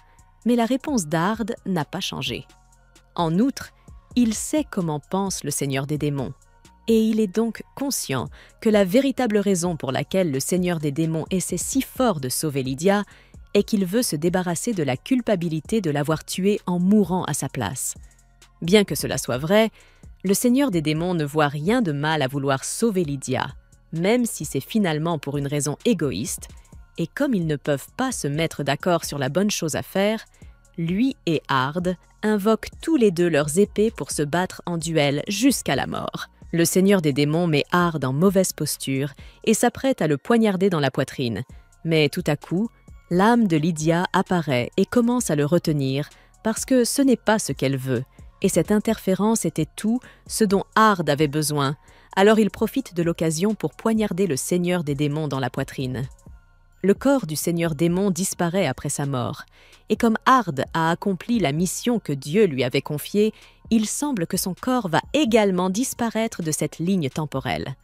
mais la réponse d'Ard n'a pas changé. En outre, il sait comment pense le Seigneur des démons, et il est donc conscient que la véritable raison pour laquelle le Seigneur des démons essaie si fort de sauver Lydia est qu'il veut se débarrasser de la culpabilité de l'avoir tuée en mourant à sa place. Bien que cela soit vrai, le Seigneur des démons ne voit rien de mal à vouloir sauver Lydia, même si c'est finalement pour une raison égoïste, et comme ils ne peuvent pas se mettre d'accord sur la bonne chose à faire, lui et Ard invoquent tous les deux leurs épées pour se battre en duel jusqu'à la mort. Le Seigneur des démons met Ard en mauvaise posture et s'apprête à le poignarder dans la poitrine. Mais tout à coup, l'âme de Lydia apparaît et commence à le retenir parce que ce n'est pas ce qu'elle veut. Et cette interférence était tout ce dont Ard avait besoin. Alors il profite de l'occasion pour poignarder le Seigneur des démons dans la poitrine. Le corps du Seigneur démon disparaît après sa mort, et comme Ard a accompli la mission que Dieu lui avait confiée, il semble que son corps va également disparaître de cette ligne temporelle.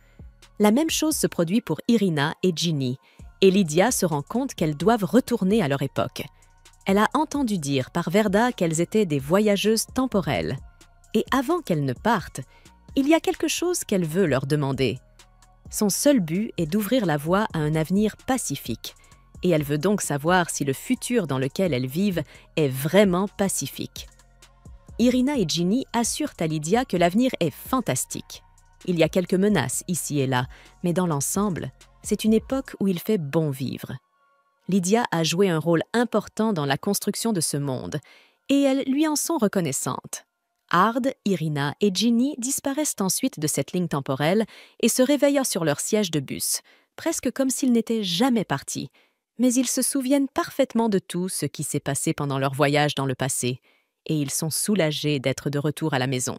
La même chose se produit pour Irina et Ginny, et Lydia se rend compte qu'elles doivent retourner à leur époque. Elle a entendu dire par Verda qu'elles étaient des voyageuses temporelles. Et avant qu'elles ne partent, il y a quelque chose qu'elle veut leur demander. Son seul but est d'ouvrir la voie à un avenir pacifique, et elle veut donc savoir si le futur dans lequel elles vivent est vraiment pacifique. Irina et Ginny assurent à Lydia que l'avenir est fantastique. Il y a quelques menaces ici et là, mais dans l'ensemble, c'est une époque où il fait bon vivre. Lydia a joué un rôle important dans la construction de ce monde, et elles lui en sont reconnaissantes. Ard, Irina et Ginny disparaissent ensuite de cette ligne temporelle et se réveillent sur leur siège de bus, presque comme s'ils n'étaient jamais partis. Mais ils se souviennent parfaitement de tout ce qui s'est passé pendant leur voyage dans le passé, et ils sont soulagés d'être de retour à la maison.